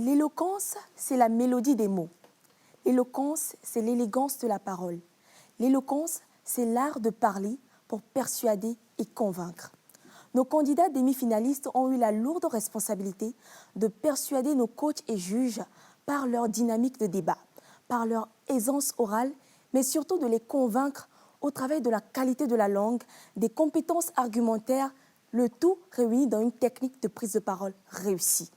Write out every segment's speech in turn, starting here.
L'éloquence, c'est la mélodie des mots. L'éloquence, c'est l'élégance de la parole. L'éloquence, c'est l'art de parler pour persuader et convaincre. Nos candidats demi-finalistes ont eu la lourde responsabilité de persuader nos coachs et juges par leur dynamique de débat, par leur aisance orale, mais surtout de les convaincre au travers de la qualité de la langue, des compétences argumentaires, le tout réuni dans une technique de prise de parole réussie.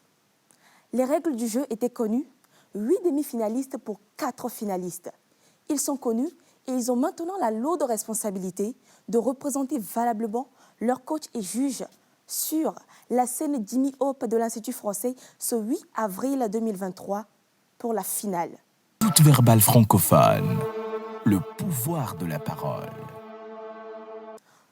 Les règles du jeu étaient connues, 8 demi-finalistes pour 4 finalistes. Ils sont connus et ils ont maintenant la lourde responsabilité de représenter valablement leurs coachs et juges sur la scène Jimmy Hope de l'Institut français ce 8 avril 2023 pour la finale. Toute verbale francophone, le pouvoir de la parole.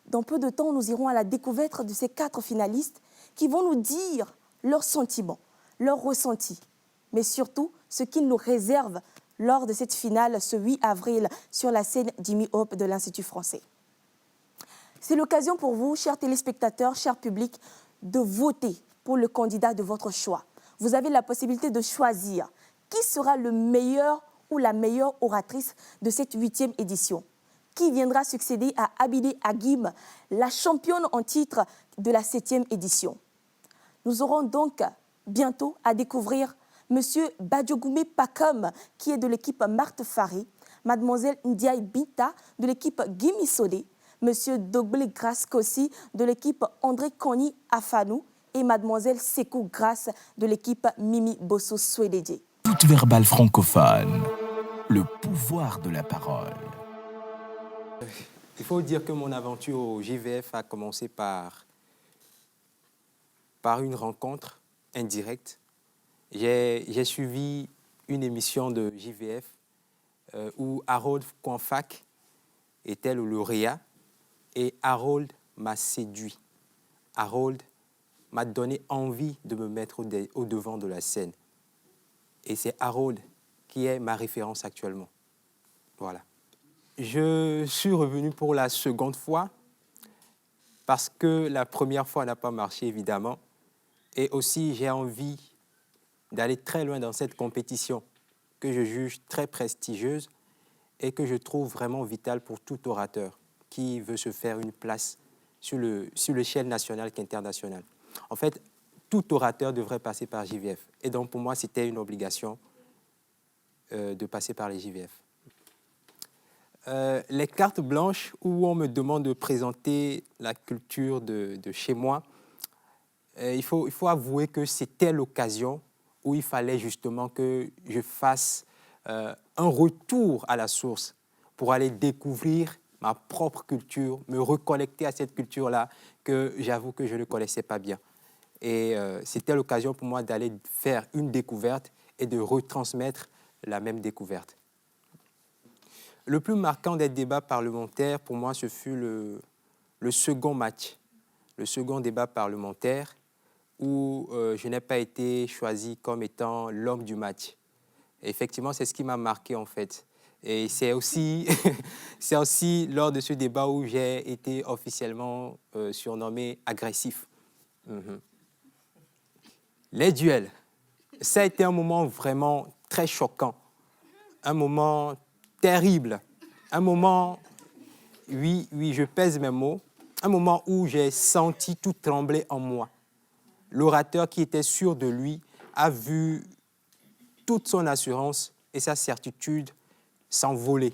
Dans peu de temps, nous irons à la découverte de ces 4 finalistes qui vont nous dire leurs sentiments, leurs ressentis, mais surtout ce qu'ils nous réservent lors de cette finale ce 8 avril sur la scène Jimmy Hope de l'Institut français. C'est l'occasion pour vous, chers téléspectateurs, chers publics, de voter pour le candidat de votre choix. Vous avez la possibilité de choisir qui sera le meilleur ou la meilleure oratrice de cette 8e édition. Qui viendra succéder à Abidé Agim, la championne en titre de la 7e édition. Nous aurons donc bientôt à découvrir M. Badjogoumé Pakom, qui est de l'équipe Marthe Faré, Mademoiselle Ndiaye Bita, de l'équipe Gimi Sodé, M. Dogbele Grace Kossi, de l'équipe André Koni Afanou, et Mademoiselle Sekou Grace, de l'équipe Mimi Bosso Swededje. Toute verbale francophone, le pouvoir de la parole. Il faut dire que mon aventure au JVF a commencé par une rencontre indirecte. J'ai suivi une émission de JVF où Harold Kouanfak était le lauréat et Harold m'a séduit. Harold m'a donné envie de me mettre au devant de la scène. Et c'est Harold qui est ma référence actuellement. Voilà. Je suis revenu pour la seconde fois parce que la première fois n'a pas marché, évidemment. Et aussi, j'ai envie d'aller très loin dans cette compétition que je juge très prestigieuse et que je trouve vraiment vitale pour tout orateur qui veut se faire une place sur l'échelle nationale qu'internationale. En fait, tout orateur devrait passer par JVF. Et donc, pour moi, c'était une obligation de passer par les JVF. Les cartes blanches où on me demande de présenter la culture de chez moi, il faut avouer que c'était l'occasion où il fallait justement que je fasse un retour à la source pour aller découvrir ma propre culture, me reconnecter à cette culture-là que j'avoue que je ne connaissais pas bien. Et c'était l'occasion pour moi d'aller faire une découverte et de retransmettre la même découverte. Le plus marquant des débats parlementaires, pour moi, ce fut le second match, le second débat parlementaire où je n'ai pas été choisi comme étant l'homme du match. Et effectivement, c'est ce qui m'a marqué, en fait. Et c'est aussi, c'est aussi lors de ce débat où j'ai été officiellement surnommé agressif. Les duels, ça a été un moment vraiment très choquant, un moment terrible, un moment, oui, je pèse mes mots, un moment où j'ai senti tout trembler en moi. L'orateur qui était sûr de lui a vu toute son assurance et sa certitude s'envoler.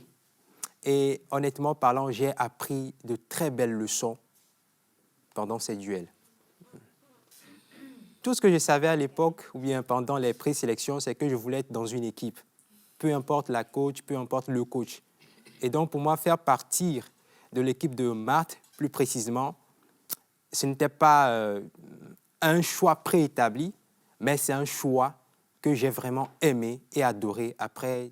Et honnêtement parlant, j'ai appris de très belles leçons pendant ces duels. Tout ce que je savais à l'époque, ou bien pendant les présélections, c'est que je voulais être dans une équipe. Peu importe la coach, peu importe le coach. Et donc, pour moi, faire partir de l'équipe de Marthe, plus précisément, ce n'était pas un choix préétabli, mais c'est un choix que j'ai vraiment aimé et adoré après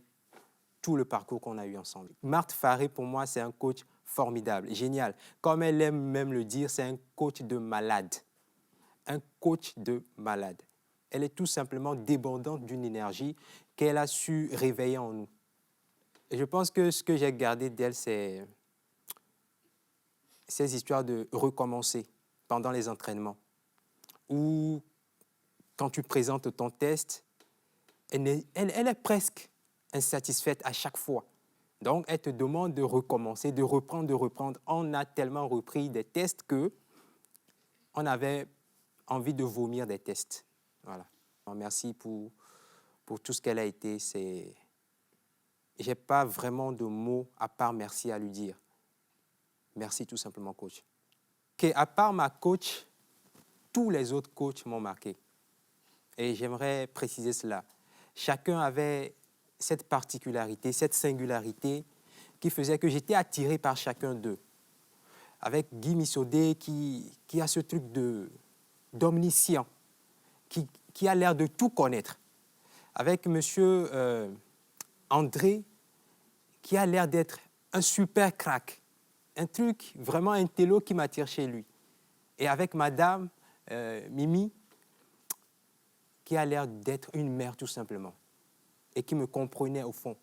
tout le parcours qu'on a eu ensemble. Marthe Faré, pour moi, c'est un coach formidable, génial. Comme elle aime même le dire, c'est un coach de malade. Un coach de malade. Elle est tout simplement débordante d'une énergie qu'elle a su réveiller en nous. Et je pense que ce que j'ai gardé d'elle, c'est ces histoires de recommencer pendant les entraînements. Ou quand tu présentes ton test, elle est presque insatisfaite à chaque fois. Donc, elle te demande de recommencer, de reprendre. On a tellement repris des tests qu'on avait envie de vomir des tests. Voilà. Alors, merci pour tout ce qu'elle a été. Je n'ai pas vraiment de mots à part merci à lui dire. Merci tout simplement, coach. Okay, à part ma coach, tous les autres coachs m'ont marqué. Et j'aimerais préciser cela. Chacun avait cette particularité, cette singularité qui faisait que j'étais attiré par chacun d'eux. Avec Guy Missodé qui a ce truc d'omniscient, qui a l'air de tout connaître. Avec monsieur André qui a l'air d'être un super crack. Un truc, vraiment un télo qui m'attire chez lui. Et avec madame Mimi, qui a l'air d'être une mère tout simplement, et qui me comprenait au fond.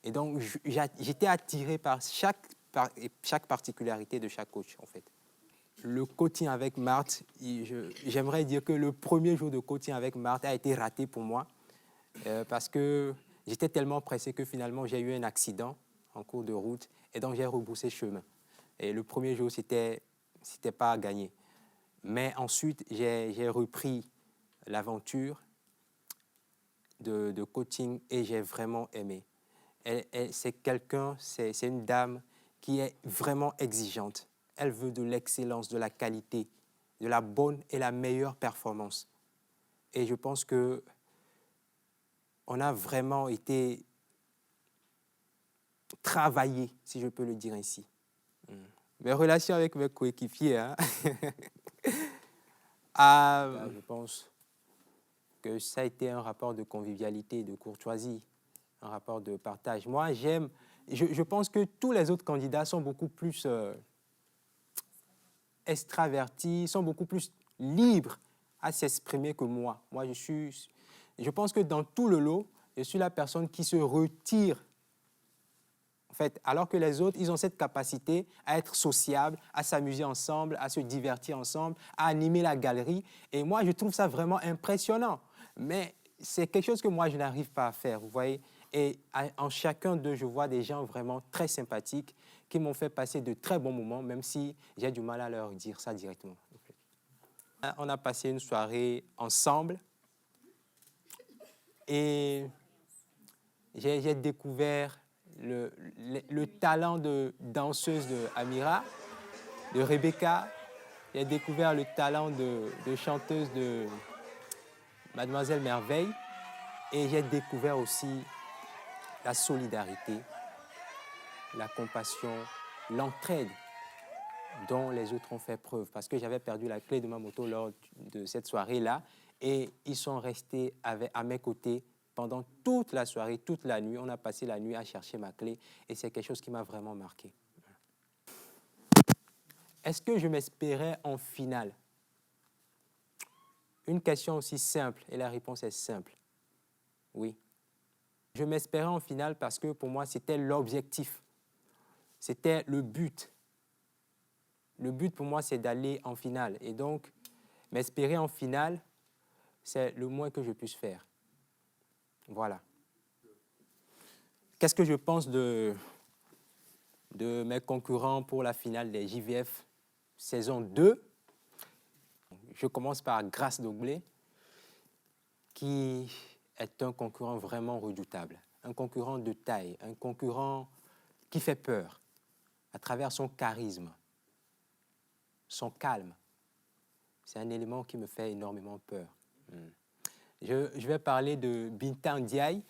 Et donc, j'étais attiré par chaque particularité de chaque coach, en fait. Le coaching avec Marthe, j'aimerais dire que le premier jour de coaching avec Marthe a été raté pour moi, parce que j'étais tellement pressé que finalement, j'ai eu un accident en cours de route, et donc j'ai rebroussé chemin. Et le premier jour, c'était pas gagné. Mais ensuite, j'ai repris l'aventure de coaching et j'ai vraiment aimé. C'est une dame qui est vraiment exigeante. Elle veut de l'excellence, de la qualité, de la bonne et la meilleure performance. Et je pense qu'on a vraiment été travaillé, si je peux le dire ainsi. Mes relations avec mes coéquipiers, hein? Je pense que ça a été un rapport de convivialité, de courtoisie, un rapport de partage. Moi, je pense que tous les autres candidats sont beaucoup plus extravertis, sont beaucoup plus libres à s'exprimer que moi. Moi, je pense que dans tout le lot, je suis la personne qui se retire. En fait, alors que les autres, ils ont cette capacité à être sociables, à s'amuser ensemble, à se divertir ensemble, à animer la galerie. Et moi, je trouve ça vraiment impressionnant. Mais c'est quelque chose que moi, je n'arrive pas à faire, vous voyez. Et en chacun d'eux, je vois des gens vraiment très sympathiques qui m'ont fait passer de très bons moments, même si j'ai du mal à leur dire ça directement. On a passé une soirée ensemble et j'ai découvert le talent de danseuse de Amira, de Rebecca. J'ai découvert le talent de chanteuse de Mademoiselle Merveille. Et j'ai découvert aussi la solidarité, la compassion, l'entraide dont les autres ont fait preuve. Parce que j'avais perdu la clé de ma moto lors de cette soirée-là. Et ils sont restés à mes côtés pendant toute la soirée, toute la nuit. On a passé la nuit à chercher ma clé et c'est quelque chose qui m'a vraiment marqué. Est-ce que je m'espérais en finale? Une question aussi simple et la réponse est simple. Oui. Je m'espérais en finale parce que pour moi, c'était l'objectif. C'était le but. Le but pour moi, c'est d'aller en finale. Et donc, m'espérer en finale, c'est le moins que je puisse faire. Voilà. Qu'est-ce que je pense de mes concurrents pour la finale des JVF saison 2? Je commence par Grace Doglé, qui est un concurrent vraiment redoutable, un concurrent de taille, un concurrent qui fait peur à travers son charisme, son calme. C'est un élément qui me fait énormément peur. Je vais parler de Binta Ndiaye,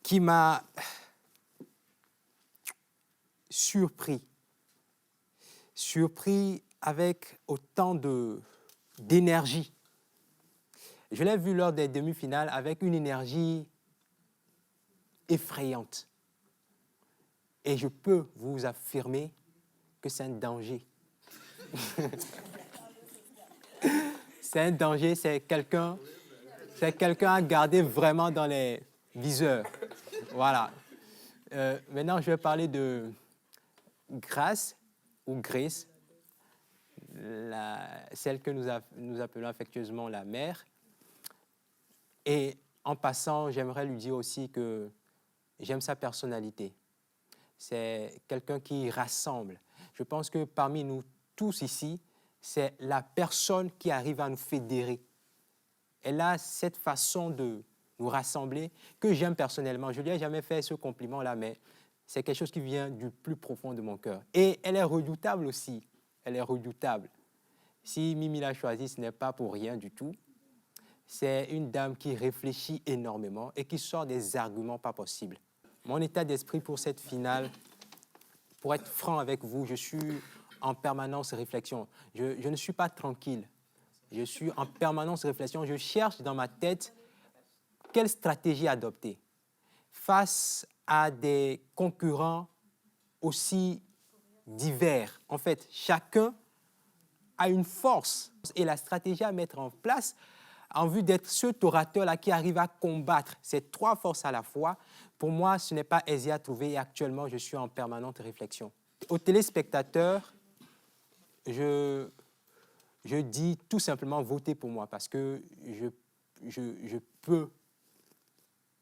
qui m'a surpris avec autant d'énergie. Je l'ai vu lors des demi-finales avec une énergie effrayante. Et je peux vous affirmer que c'est un danger. C'est un danger, c'est quelqu'un à garder vraiment dans les viseurs. Voilà. Maintenant, je vais parler de Grace, ou Grace, celle que nous appelons affectueusement la mère. Et en passant, j'aimerais lui dire aussi que j'aime sa personnalité. C'est quelqu'un qui rassemble. Je pense que parmi nous tous ici, c'est la personne qui arrive à nous fédérer. Elle a cette façon de nous rassembler que j'aime personnellement. Je ne lui ai jamais fait ce compliment-là, mais c'est quelque chose qui vient du plus profond de mon cœur. Et elle est redoutable aussi. Elle est redoutable. Si Mimi l'a choisie, ce n'est pas pour rien du tout. C'est une dame qui réfléchit énormément et qui sort des arguments pas possibles. Mon état d'esprit pour cette finale, pour être franc avec vous, je suis en permanence réflexion. Je ne suis pas tranquille. Je suis en permanence réflexion. Je cherche dans ma tête quelle stratégie adopter face à des concurrents aussi divers. En fait, chacun a une force et la stratégie à mettre en place en vue d'être cet orateur-là qui arrive à combattre ces trois forces à la fois. Pour moi, ce n'est pas aisé à trouver et actuellement, je suis en permanente réflexion. Aux téléspectateurs, je dis tout simplement votez pour moi parce que je peux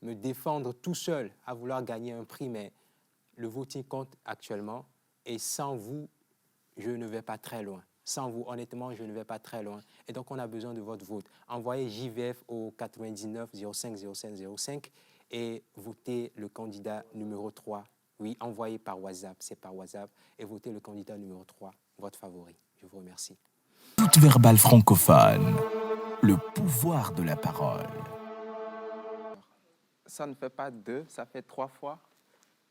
me défendre tout seul à vouloir gagner un prix, mais le voting compte actuellement et sans vous, je ne vais pas très loin. Sans vous, honnêtement, je ne vais pas très loin. Et donc, on a besoin de votre vote. Envoyez JVF au 99 05 05 05 et votez le candidat numéro 3. Oui, envoyez par WhatsApp, c'est par WhatsApp. Et votez le candidat numéro 3, votre favori. Je vous remercie. Toute verbale francophone, le pouvoir de la parole. Ça ne fait pas deux, ça fait 3 fois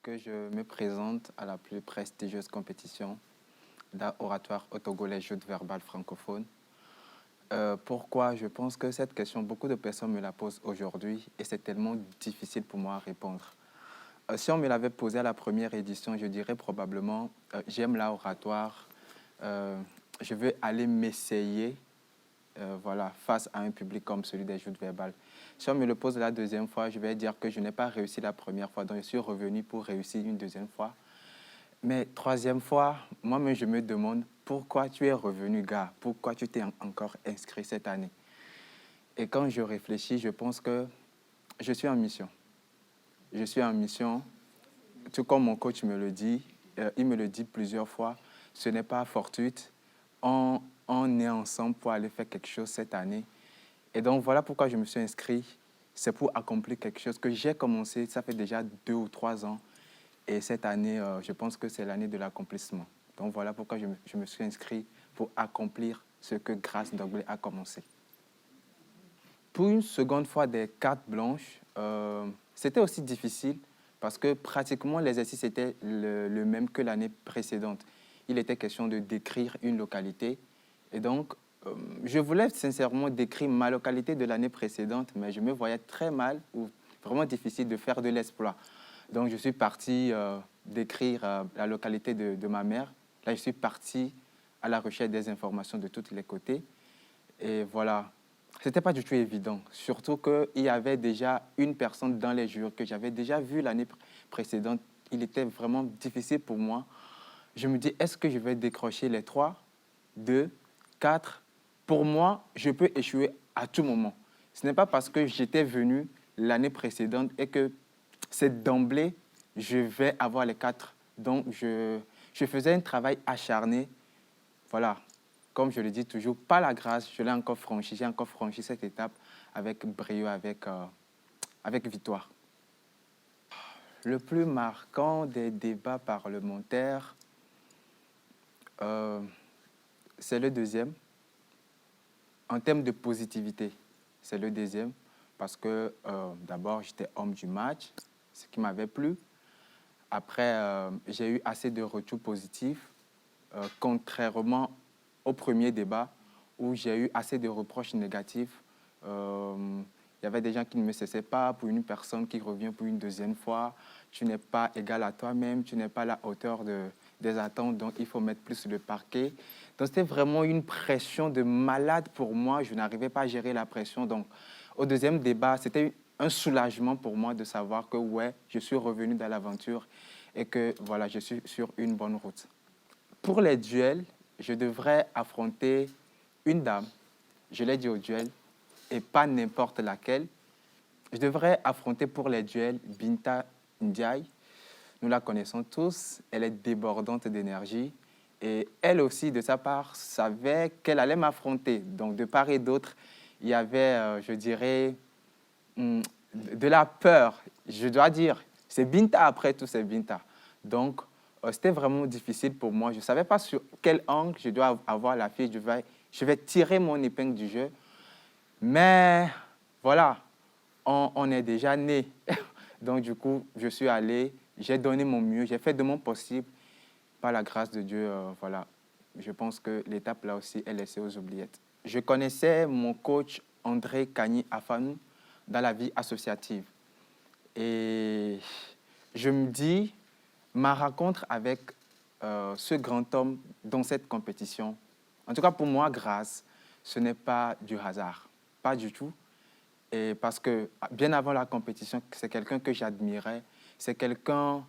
que je me présente à la plus prestigieuse compétition d'oratoire au Togo, les joutes verbales francophones. Pourquoi? Je pense que cette question, beaucoup de personnes me la posent aujourd'hui et c'est tellement difficile pour moi à répondre. Si on me l'avait posé à la première édition, je dirais probablement j'aime l'oratoire, je veux aller m'essayer voilà, face à un public comme celui des joutes verbales. Si on me le pose la deuxième fois, je vais dire que je n'ai pas réussi la première fois, donc je suis revenu pour réussir une deuxième fois. Mais troisième fois, moi-même, je me demande pourquoi tu es revenu, gars, pourquoi tu t'es encore inscrit cette année. Et quand je réfléchis, je pense que je suis en mission. Je suis en mission, tout comme mon coach me le dit, il me le dit plusieurs fois, ce n'est pas fortuite, on est ensemble pour aller faire quelque chose cette année. Et donc, voilà pourquoi je me suis inscrit. C'est pour accomplir quelque chose que j'ai commencé, ça fait déjà 2 ou 3 ans. Et cette année, je pense que c'est l'année de l'accomplissement. Donc, voilà pourquoi je me suis inscrit pour accomplir ce que Grâce Dogley a commencé. Pour une seconde fois des cartes blanches, c'était aussi difficile parce que pratiquement l'exercice était le même que l'année précédente. Il était question de décrire une localité. Et donc, je voulais sincèrement décrire ma localité de l'année précédente, mais je me voyais très mal ou vraiment difficile de faire de l'exploit. Donc, je suis parti décrire la localité de ma mère. Là, je suis parti à la recherche des informations de tous les côtés. Et voilà, ce n'était pas du tout évident. Surtout qu'il y avait déjà une personne dans les jurys que j'avais déjà vue l'année précédente. Il était vraiment difficile pour moi. Je me dis, est-ce que je vais décrocher les 3, 2, 4? Pour moi, je peux échouer à tout moment. Ce n'est pas parce que j'étais venu l'année précédente et que c'est d'emblée, je vais avoir les 4. Donc, je faisais un travail acharné. Voilà, comme je le dis toujours, pas la grâce, je l'ai encore franchi. J'ai encore franchi cette étape avec brio, avec victoire. Le plus marquant des débats parlementaires, c'est le deuxième. En termes de positivité, c'est le deuxième. Parce que d'abord, j'étais homme du match, ce qui m'avait plu. Après, j'ai eu assez de retours positifs, contrairement au premier débat où j'ai eu assez de reproches négatifs. Il y avait des gens qui ne me cessaient pas pour une personne qui revient pour une deuxième fois. Tu n'es pas égal à toi-même, tu n'es pas à la hauteur des attentes, donc il faut mettre plus sur le parquet. Donc c'était vraiment une pression de malade pour moi. Je n'arrivais pas à gérer la pression. Donc au deuxième débat, c'était un soulagement pour moi de savoir que ouais, je suis revenu dans l'aventure et que voilà, je suis sur une bonne route. Pour les duels, je devrais affronter une dame, je l'ai dit au duel, et pas n'importe laquelle. je devrais affronter pour les duels Binta Ndiaye. Nous la connaissons tous, elle est débordante d'énergie. Et elle aussi, de sa part, savait qu'elle allait m'affronter. Donc, de part et d'autre, il y avait, je dirais, de la peur. Je dois dire, c'est Binta après tout, c'est Binta. Donc, c'était vraiment difficile pour moi. Je ne savais pas sur quel angle je dois avoir la fille. Je vais tirer mon épingle du jeu. Mais voilà, on est déjà né. Donc, du coup, je suis allé, j'ai donné mon mieux, j'ai fait de mon possible. Par la grâce de Dieu, voilà, je pense que l'étape là aussi est laissée aux oubliettes. Je connaissais mon coach André Kani Afanou dans la vie associative. Et je me dis, ma rencontre avec ce grand homme dans cette compétition, en tout cas pour moi, grâce, ce n'est pas du hasard, pas du tout. Et parce que bien avant la compétition, c'est quelqu'un que j'admirais, c'est quelqu'un,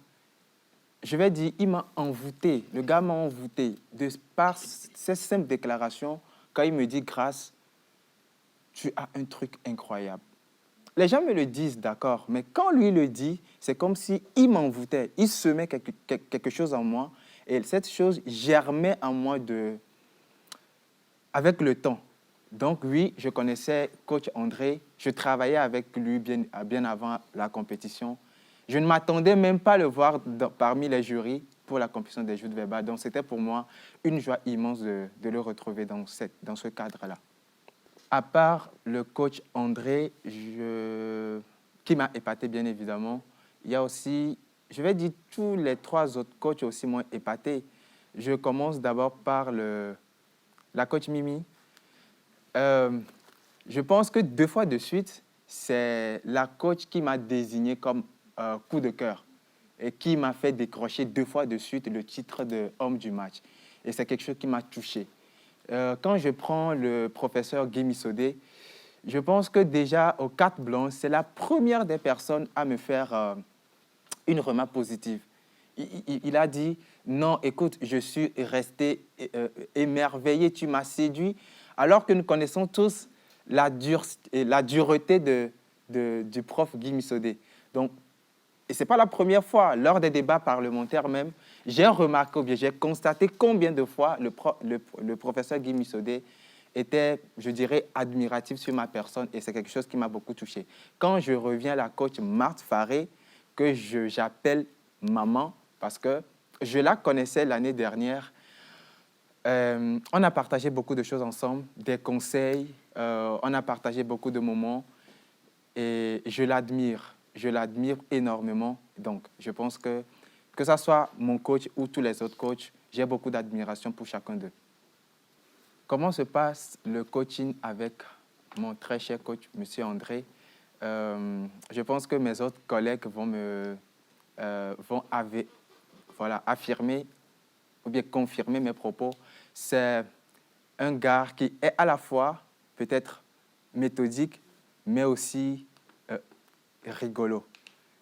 je vais dire, il m'a envoûté, le gars m'a envoûté. Par ces simples déclarations, quand il me dit, Grâce, tu as un truc incroyable. Les gens me le disent, d'accord, mais quand lui le dit, c'est comme s'il m'envoûtait, il semait quelque chose en moi, et cette chose germait en moi avec le temps. Donc oui, je connaissais coach André, je travaillais avec lui bien avant la compétition. Je ne m'attendais même pas à le voir parmi les jurys pour la compétition des joutes verbales. Donc c'était pour moi une joie immense de le retrouver dans ce cadre-là. À part le coach André, qui m'a épaté bien évidemment, il y a aussi, je vais dire, tous les 3 autres coachs aussi m'ont épaté. Je commence d'abord par la coach Mimi. Je pense que 2 fois de suite, c'est la coach qui m'a désigné comme coup de cœur et qui m'a fait décrocher 2 fois de suite le titre de homme du match. Et c'est quelque chose qui m'a touché. Quand je prends le professeur Guy Missodé, je pense que déjà au 4 blanc, c'est la première des personnes à me faire une remarque positive. Il a dit, non, écoute, je suis resté émerveillé, tu m'as séduit, alors que nous connaissons tous la dureté du prof Guy Missodé. Donc, et ce n'est pas la première fois, lors des débats parlementaires même, j'ai remarqué, ou bien j'ai constaté combien de fois le professeur Guy Missodé était, je dirais, admiratif sur ma personne, et c'est quelque chose qui m'a beaucoup touché. Quand je reviens à la coach Marthe Faré, que j'appelle maman, parce que je la connaissais l'année dernière, on a partagé beaucoup de choses ensemble, des conseils, on a partagé beaucoup de moments, et je l'admire énormément. Donc, je pense que ce soit mon coach ou tous les autres coachs, j'ai beaucoup d'admiration pour chacun d'eux. Comment se passe le coaching avec mon très cher coach, M. André? Je pense que mes autres collègues vont affirmer ou bien confirmer mes propos. C'est un gars qui est à la fois peut-être méthodique, mais aussi rigolo,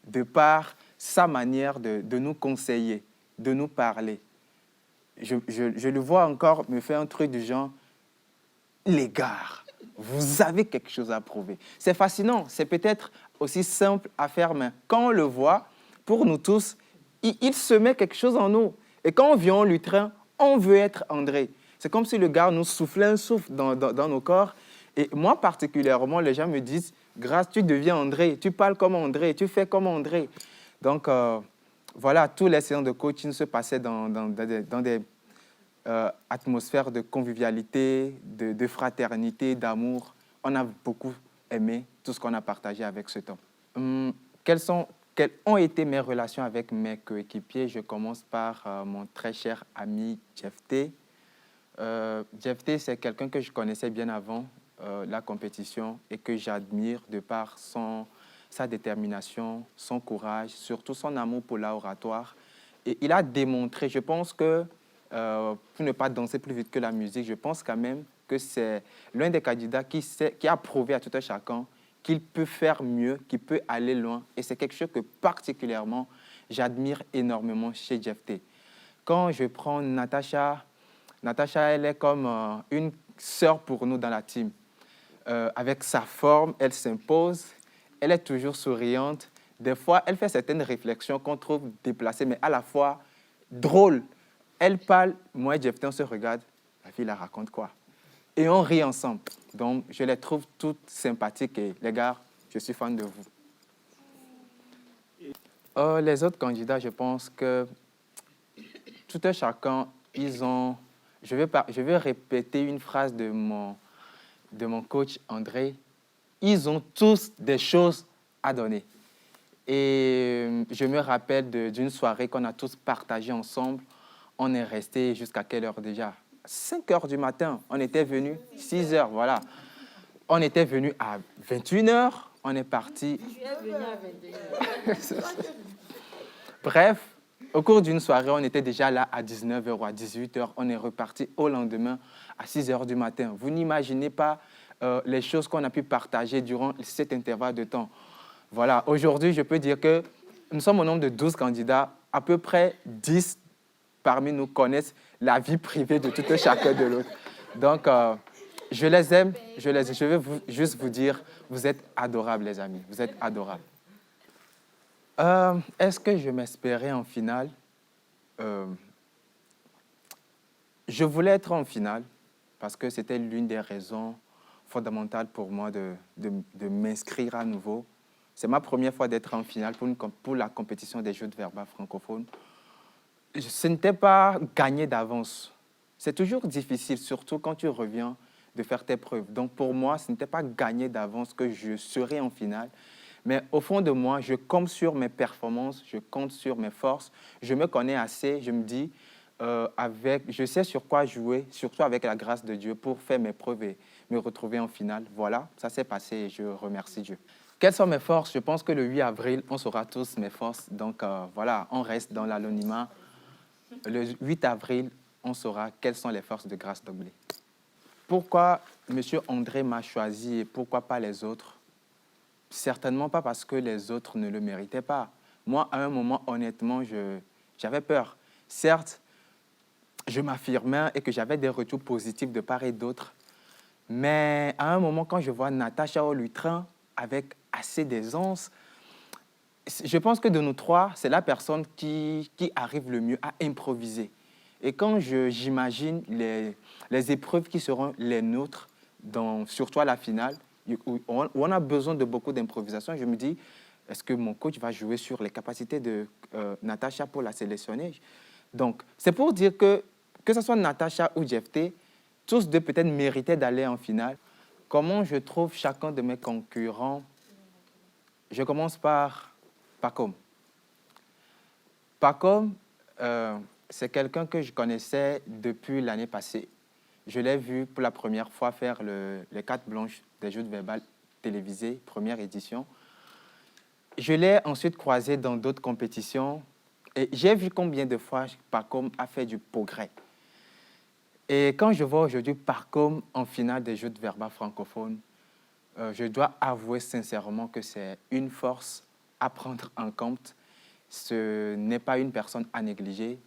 de par sa manière de nous conseiller, de nous parler. Je le vois encore me faire un truc du genre, les gars, vous avez quelque chose à prouver. C'est fascinant, c'est peut-être aussi simple à faire, mais quand on le voit, pour nous tous, il se met quelque chose en nous. Et quand on vient en lutrin, on veut être André. C'est comme si le gars nous soufflait un souffle dans nos corps. Et moi, particulièrement, les gens me disent, Grâce, tu deviens André, tu parles comme André, tu fais comme André. Donc, voilà, tous les séances de coaching se passaient dans des atmosphères de convivialité, de fraternité, d'amour. On a beaucoup aimé tout ce qu'on a partagé avec ce temps. Quelles ont été mes relations avec mes coéquipiers? Je commence par mon très cher ami Jeff T. Jeff T, c'est quelqu'un que je connaissais bien avant la compétition et que j'admire de par sa détermination, son courage, surtout son amour pour l'oratoire. Et il a démontré, je pense que, pour ne pas danser plus vite que la musique, je pense quand même que c'est l'un des candidats qui a prouvé à tout un chacun qu'il peut faire mieux, qu'il peut aller loin. Et c'est quelque chose que particulièrement j'admire énormément chez Jeff T. Quand je prends Natacha, elle est comme une sœur pour nous dans la team. Avec sa forme, elle s'impose elle est toujours souriante. Des fois, elle fait certaines réflexions qu'on trouve déplacées, mais à la fois drôles. Elle parle, moi et Jefté, on se regarde. La fille, la raconte quoi? Et on rit ensemble. Donc, je les trouve toutes sympathiques. Et les gars, je suis fan de vous. Les autres candidats, je pense que tout un chacun, ils ont... Je vais répéter une phrase de mon coach André. Ils ont tous des choses à donner. Et je me rappelle d'une soirée qu'on a tous partagée ensemble. On est resté jusqu'à quelle heure déjà? 5 heures du matin. On était venus, 6 heures, voilà. On était venus à 21 heures. On est parti. Je suis venu à 21 heures. Bref, au cours d'une soirée, on était déjà là à 19 heures ou à 18 heures. On est reparti au lendemain à 6 heures du matin. Vous n'imaginez pas les choses qu'on a pu partager durant cet intervalle de temps. Voilà, aujourd'hui, je peux dire que nous sommes au nombre de 12 candidats. À peu près 10 parmi nous connaissent la vie privée de tout un chacun de l'autre. Donc, je les aime. Je vais juste vous dire, vous êtes adorables, les amis. Vous êtes adorables. Est-ce que je m'espérais en finale? Je voulais être en finale parce que c'était l'une des raisons fondamentales pour moi de m'inscrire à nouveau. C'est ma première fois d'être en finale pour la compétition des Jeux de verbal francophones. Ce n'était pas gagné d'avance. C'est toujours difficile, surtout quand tu reviens de faire tes preuves. Donc pour moi, ce n'était pas gagné d'avance que je serais en finale. Mais au fond de moi, je compte sur mes performances, je compte sur mes forces. Je me connais assez, je me dis, je sais sur quoi jouer, surtout avec la grâce de Dieu, pour faire mes preuves et me retrouver en finale. Voilà, ça s'est passé et je remercie Dieu. Quelles sont mes forces? Je pense que le 8 avril, on saura tous mes forces. Donc voilà, on reste dans l'anonymat. Le 8 avril, on saura quelles sont les forces de Grâce Doblé. Pourquoi M. André m'a choisi et pourquoi pas les autres? Certainement pas parce que les autres ne le méritaient pas. Moi, à un moment, honnêtement, j'avais peur. Certes, je m'affirmais et que j'avais des retours positifs de part et d'autre. Mais à un moment, quand je vois Natacha au lutrin avec assez d'aisance, je pense que de nous trois, c'est la personne qui arrive le mieux à improviser. Et quand j'imagine les épreuves qui seront les nôtres, surtout à la finale, où on a besoin de beaucoup d'improvisation, je me dis, est-ce que mon coach va jouer sur les capacités de Natacha pour la sélectionner? Donc, c'est pour dire que ce soit Natacha ou Jefté, tous deux peut-être méritaient d'aller en finale. Comment je trouve chacun de mes concurrents? Je commence par Pacom. Pacom, c'est quelqu'un que je connaissais depuis l'année passée. Je l'ai vu pour la première fois faire les cartes blanches des Jeux de verbal télévisés, première édition. Je l'ai ensuite croisé dans d'autres compétitions et j'ai vu combien de fois Pacom a fait du progrès. Et quand je vois aujourd'hui Pacom en finale des Jeux de verbal francophones, je dois avouer sincèrement que c'est une force à prendre en compte. Ce n'est pas une personne à négliger.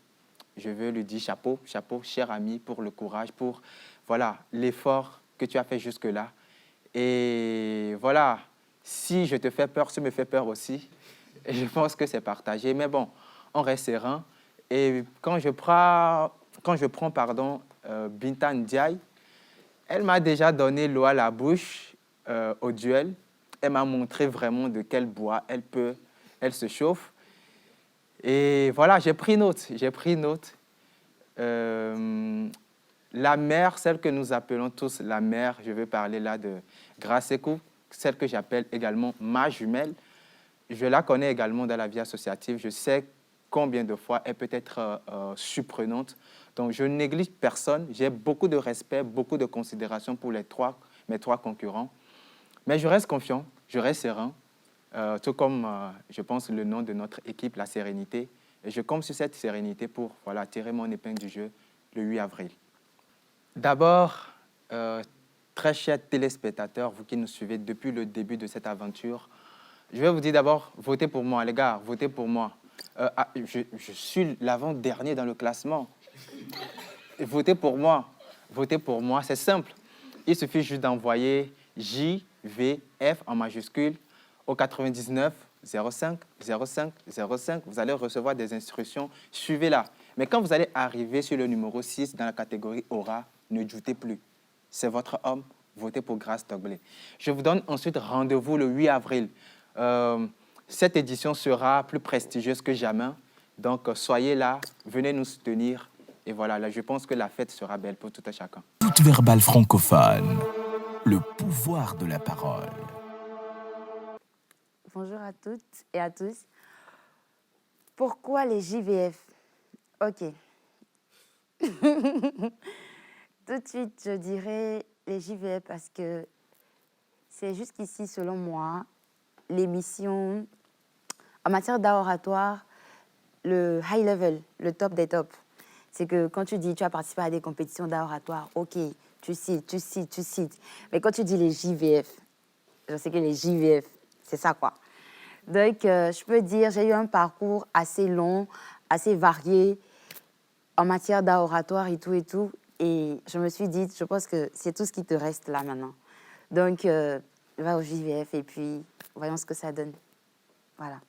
Je veux lui dire chapeau, chapeau, cher ami, pour le courage, pour voilà, l'effort que tu as fait jusque-là. Et voilà, si je te fais peur, ça me fait peur aussi. Et je pense que c'est partagé. Mais bon, on reste serein. Et quand je prends Binta Ndiaye, elle m'a déjà donné l'eau à la bouche au duel. Elle m'a montré vraiment de quel bois elle se chauffe. Et voilà, j'ai pris note. La mère, celle que nous appelons tous la mère, je vais parler là de Grace Ekou, celle que j'appelle également ma jumelle. Je la connais également dans la vie associative. Je sais combien de fois elle peut être surprenante. Donc, je ne néglige personne. J'ai beaucoup de respect, beaucoup de considération pour mes trois concurrents. Mais je reste confiant, je reste serein. Tout comme, je pense, le nom de notre équipe, la sérénité. Et je compte sur cette sérénité pour tirer mon épingle du jeu le 8 avril. D'abord, très chers téléspectateurs, vous qui nous suivez depuis le début de cette aventure, je vais vous dire d'abord, votez pour moi, les gars, votez pour moi. Je suis l'avant-dernier dans le classement. Votez pour moi, c'est simple. Il suffit juste d'envoyer JVF en majuscule au 99 05 05 05, vous allez recevoir des instructions, suivez-la. Mais quand vous allez arriver sur le numéro 6 dans la catégorie Aura, ne doutez plus. C'est votre homme, votez pour Grace Togblé. Je vous donne ensuite rendez-vous le 8 avril. Cette édition sera plus prestigieuse que jamais. Donc, soyez là, venez nous soutenir. Et voilà, là, je pense que la fête sera belle pour tout un chacun. Toute verbale francophone, le pouvoir de la parole. Bonjour à toutes et à tous. Pourquoi les JVF? Ok. Tout de suite, je dirais les JVF parce que c'est jusqu'ici, selon moi, l'émission en matière d'art oratoire, le high level, le top des tops. C'est que quand tu dis tu as participé à des compétitions d'art oratoire, ok, tu cites. Mais quand tu dis les JVF, je sais que les JVF, c'est ça quoi. Donc, je peux dire, j'ai eu un parcours assez long, assez varié en matière d'art oratoire et tout. Et je me suis dit, je pense que c'est tout ce qui te reste là maintenant. Donc, va au JVF et puis voyons ce que ça donne. Voilà.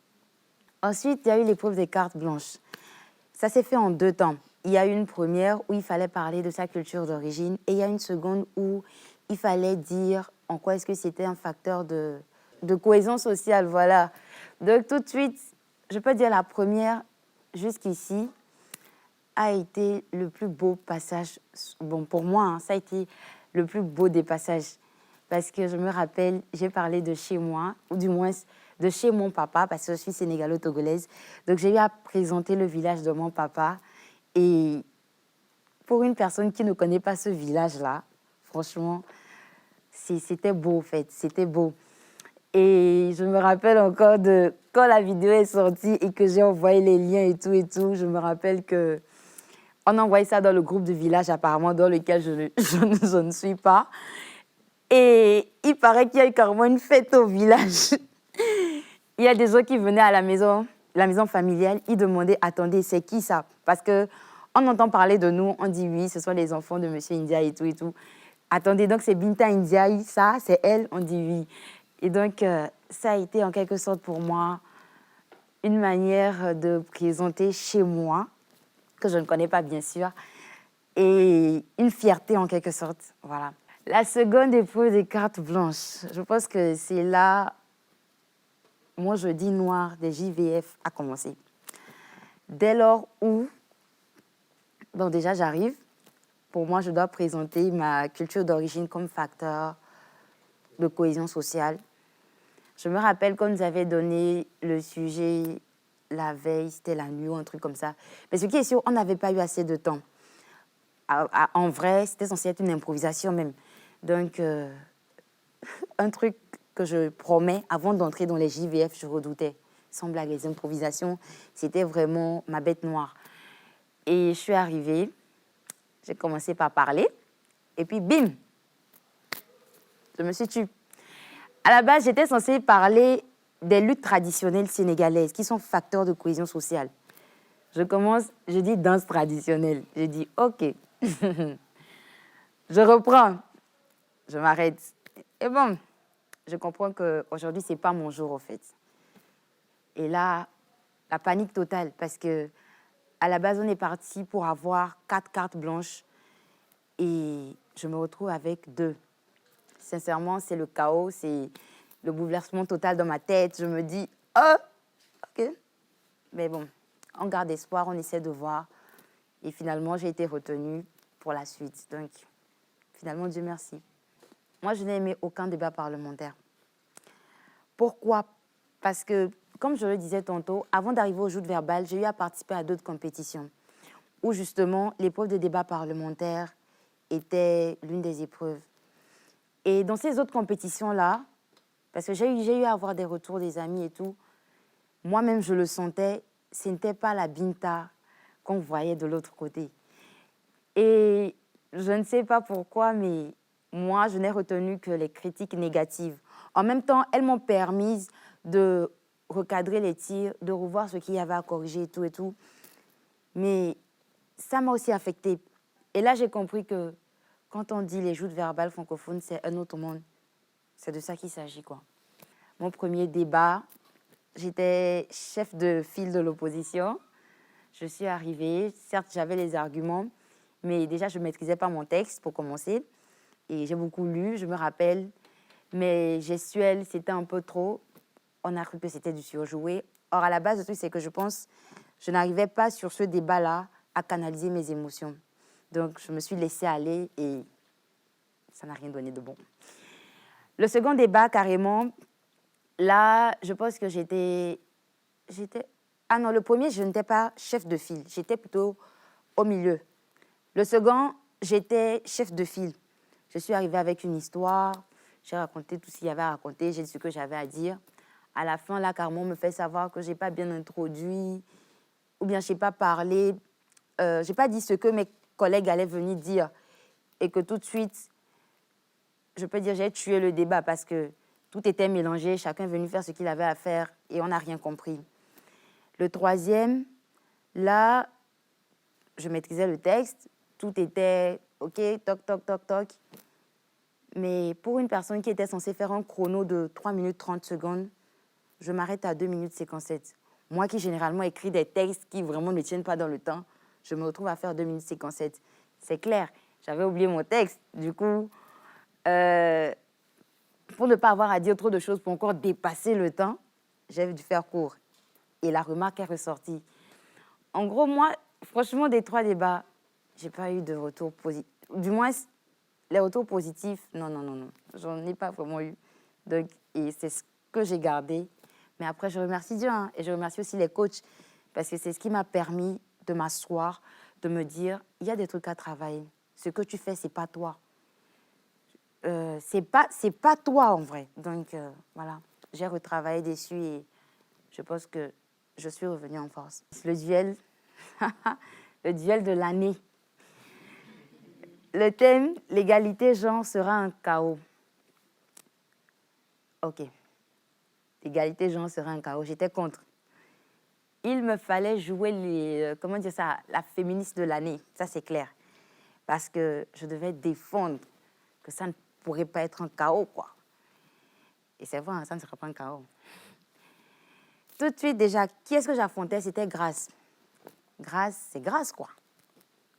Ensuite, il y a eu l'épreuve des cartes blanches. Ça s'est fait en 2 temps. Il y a eu une première où il fallait parler de sa culture d'origine et il y a une seconde où il fallait dire en quoi est-ce que c'était un facteur de cohésion sociale, voilà. Donc, tout de suite, je peux dire la première, jusqu'ici, a été le plus beau passage. Bon, pour moi, hein, ça a été le plus beau des passages. Parce que je me rappelle, j'ai parlé de chez moi, ou du moins de chez mon papa, parce que je suis sénégalo-togolaise. Donc, j'ai eu à présenter le village de mon papa. Et pour une personne qui ne connaît pas ce village-là, franchement, c'était beau, en fait. C'était beau. Et je me rappelle encore de quand la vidéo est sortie et que j'ai envoyé les liens et tout. Je me rappelle qu'on a envoyé ça dans le groupe du village, apparemment, dans lequel je ne suis pas. Et il paraît qu'il y a eu carrément une fête au village. Il y a des gens qui venaient à la maison familiale. Ils demandaient, attendez, c'est qui ça? Parce qu'on entend parler de nous, on dit oui, ce sont les enfants de Monsieur India et tout. Attendez, donc c'est Binta Ndiaye, ça, c'est elle? On dit oui. Et donc, ça a été en quelque sorte pour moi une manière de présenter chez moi, que je ne connais pas bien sûr, et une fierté en quelque sorte. Voilà. La seconde épreuve des cartes blanches, je pense que c'est là, mon jeudi noir des JVF a commencé. Dès lors où, bon déjà j'arrive, pour moi je dois présenter ma culture d'origine comme facteur de cohésion sociale. Je me rappelle quand nous avait donné le sujet la veille, c'était la nuit ou un truc comme ça. Mais ce qui est sûr, on n'avait pas eu assez de temps. En vrai, c'était censé être une improvisation même. Donc, un truc que je promets, avant d'entrer dans les JVF, je redoutais. Sans blague, les improvisations, c'était vraiment ma bête noire. Et je suis arrivée, j'ai commencé par parler, et puis bim, je me suis tue. À la base, j'étais censée parler des luttes traditionnelles sénégalaises qui sont facteurs de cohésion sociale. Je commence, je dis danse traditionnelle. Je dis OK. Je reprends. Je m'arrête. Et bon, je comprends qu'aujourd'hui, ce n'est pas mon jour, en fait. Et là, la panique totale, parce que à la base, on est parti pour avoir 4 cartes blanches et je me retrouve avec 2. Sincèrement, c'est le chaos, c'est le bouleversement total dans ma tête. Je me dis, oh, OK. Mais bon, on garde espoir, on essaie de voir. Et finalement, j'ai été retenue pour la suite. Donc, finalement, Dieu merci. Moi, je n'ai aimé aucun débat parlementaire. Pourquoi? Parce que, comme je le disais tantôt, avant d'arriver au joutes verbales, j'ai eu à participer à d'autres compétitions où, justement, l'épreuve de débat parlementaire était l'une des épreuves. Et dans ces autres compétitions-là, parce que j'ai eu à avoir des retours des amis et tout, moi-même, je le sentais, ce n'était pas la Binta qu'on voyait de l'autre côté. Et je ne sais pas pourquoi, mais moi, je n'ai retenu que les critiques négatives. En même temps, elles m'ont permis de recadrer les tirs, de revoir ce qu'il y avait à corriger et tout. Mais ça m'a aussi affectée. Et là, j'ai compris que quand on dit les joutes verbales francophones, c'est un autre monde. C'est de ça qu'il s'agit, quoi. mon premier débat. J'étais chef de file de l'opposition. Je suis arrivée, certes, j'avais les arguments, mais déjà, je ne maîtrisais pas mon texte pour commencer. Et j'ai beaucoup lu, je me rappelle. Mes gestuels, c'était un peu trop. On a cru que c'était du surjoué. Or, à la base, le truc, c'est que je pense, je n'arrivais pas sur ce débat-là à canaliser mes émotions. Donc, je me suis laissée aller et ça n'a rien donné de bon. Le second débat, carrément, là, je pense que j'étais... Ah non, le premier, je n'étais pas chef de file. J'étais plutôt au milieu. Le second, j'étais chef de file. Je suis arrivée avec une histoire. J'ai raconté tout ce qu'il y avait à raconter. J'ai dit ce que j'avais à dire. À la fin, là, Carmon me fait savoir que je n'ai pas bien introduit ou bien je n'ai pas parlé. Je n'ai pas dit ce que mes collègues allaient venir dire et que tout de suite, je peux dire, j'ai tué le débat parce que tout était mélangé. Chacun est venu faire ce qu'il avait à faire et on n'a rien compris. Le troisième, là, je maîtrisais le texte. Tout était OK, toc, toc, toc, toc. Mais pour une personne qui était censée faire un chrono de 3 minutes 30 secondes, je m'arrête à 2 minutes 57. Moi qui généralement écris des textes qui vraiment ne tiennent pas dans le temps, je me retrouve à faire 2 minutes 57. C'est clair, j'avais oublié mon texte. Du coup, pour ne pas avoir à dire trop de choses pour encore dépasser le temps, j'ai dû faire court. Et la remarque est ressortie. En gros, moi, franchement, des 3 débats, je n'ai pas eu de retour positif. Du moins, les retours positifs, non. J'en ai pas vraiment eu. Donc, et c'est ce que j'ai gardé. Mais après, je remercie Dieu hein, et je remercie aussi les coachs parce que c'est ce qui m'a permis de m'asseoir, de me dire, il y a des trucs à travailler. Ce que tu fais, ce n'est pas toi. C'est pas toi, en vrai. Donc, voilà. J'ai retravaillé dessus et je pense que je suis revenue en force. Le duel, le duel de l'année. Le thème, l'égalité genre sera un chaos. OK. L'égalité genre sera un chaos. J'étais contre. Il me fallait jouer la féministe de l'année. Ça, c'est clair. Parce que je devais défendre que ça ne pourrait pas être un chaos, quoi. Et c'est vrai, ça ne sera pas un chaos. Tout de suite, déjà, qui est-ce que j'affrontais? C'était Grâce. Grâce, c'est Grâce, quoi.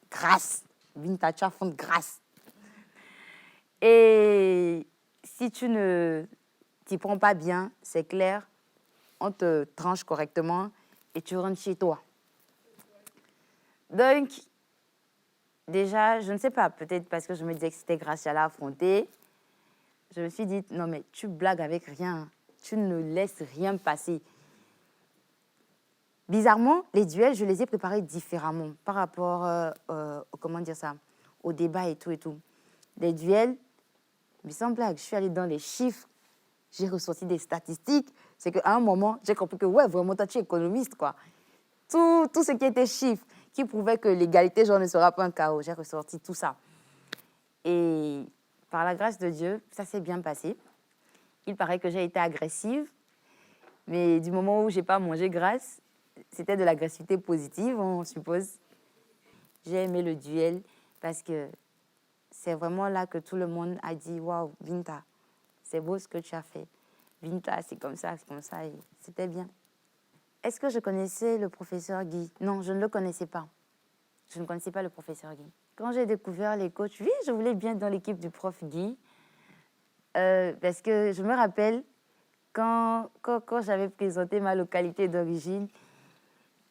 Grâce. Binta, tu affrontes Grâce. Et si tu ne t'y prends pas bien, c'est clair, on te tranche correctement et tu rentres chez toi. Donc, déjà, je ne sais pas, peut-être parce que je me disais que c'était Grâce à l'affronter, je me suis dit, non mais tu blagues avec rien, tu ne laisses rien passer. Bizarrement, les duels, je les ai préparés différemment par rapport au débat et tout et tout. Les duels, mais sans blague, je suis allée dans les chiffres, j'ai ressorti des statistiques. C'est qu'à un moment, j'ai compris que, ouais, vraiment, toi, tu es économiste, quoi. Tout ce qui était chiffres, qui prouvait que l'égalité, genre, ne sera pas un chaos. J'ai ressorti tout ça. Et par la grâce de Dieu, ça s'est bien passé. Il paraît que j'ai été agressive, mais du moment où je n'ai pas mangé Grâce, c'était de l'agressivité positive, on suppose. J'ai aimé le duel parce que c'est vraiment là que tout le monde a dit « Waouh, Binta, c'est beau ce que tu as fait. Binta, c'est comme ça, et c'était bien. » Est-ce que je connaissais le professeur Guy? Non, je ne le connaissais pas. Je ne connaissais pas le professeur Guy. Quand j'ai découvert les coachs, oui, je voulais bien être dans l'équipe du prof Guy. Parce que je me rappelle, quand j'avais présenté ma localité d'origine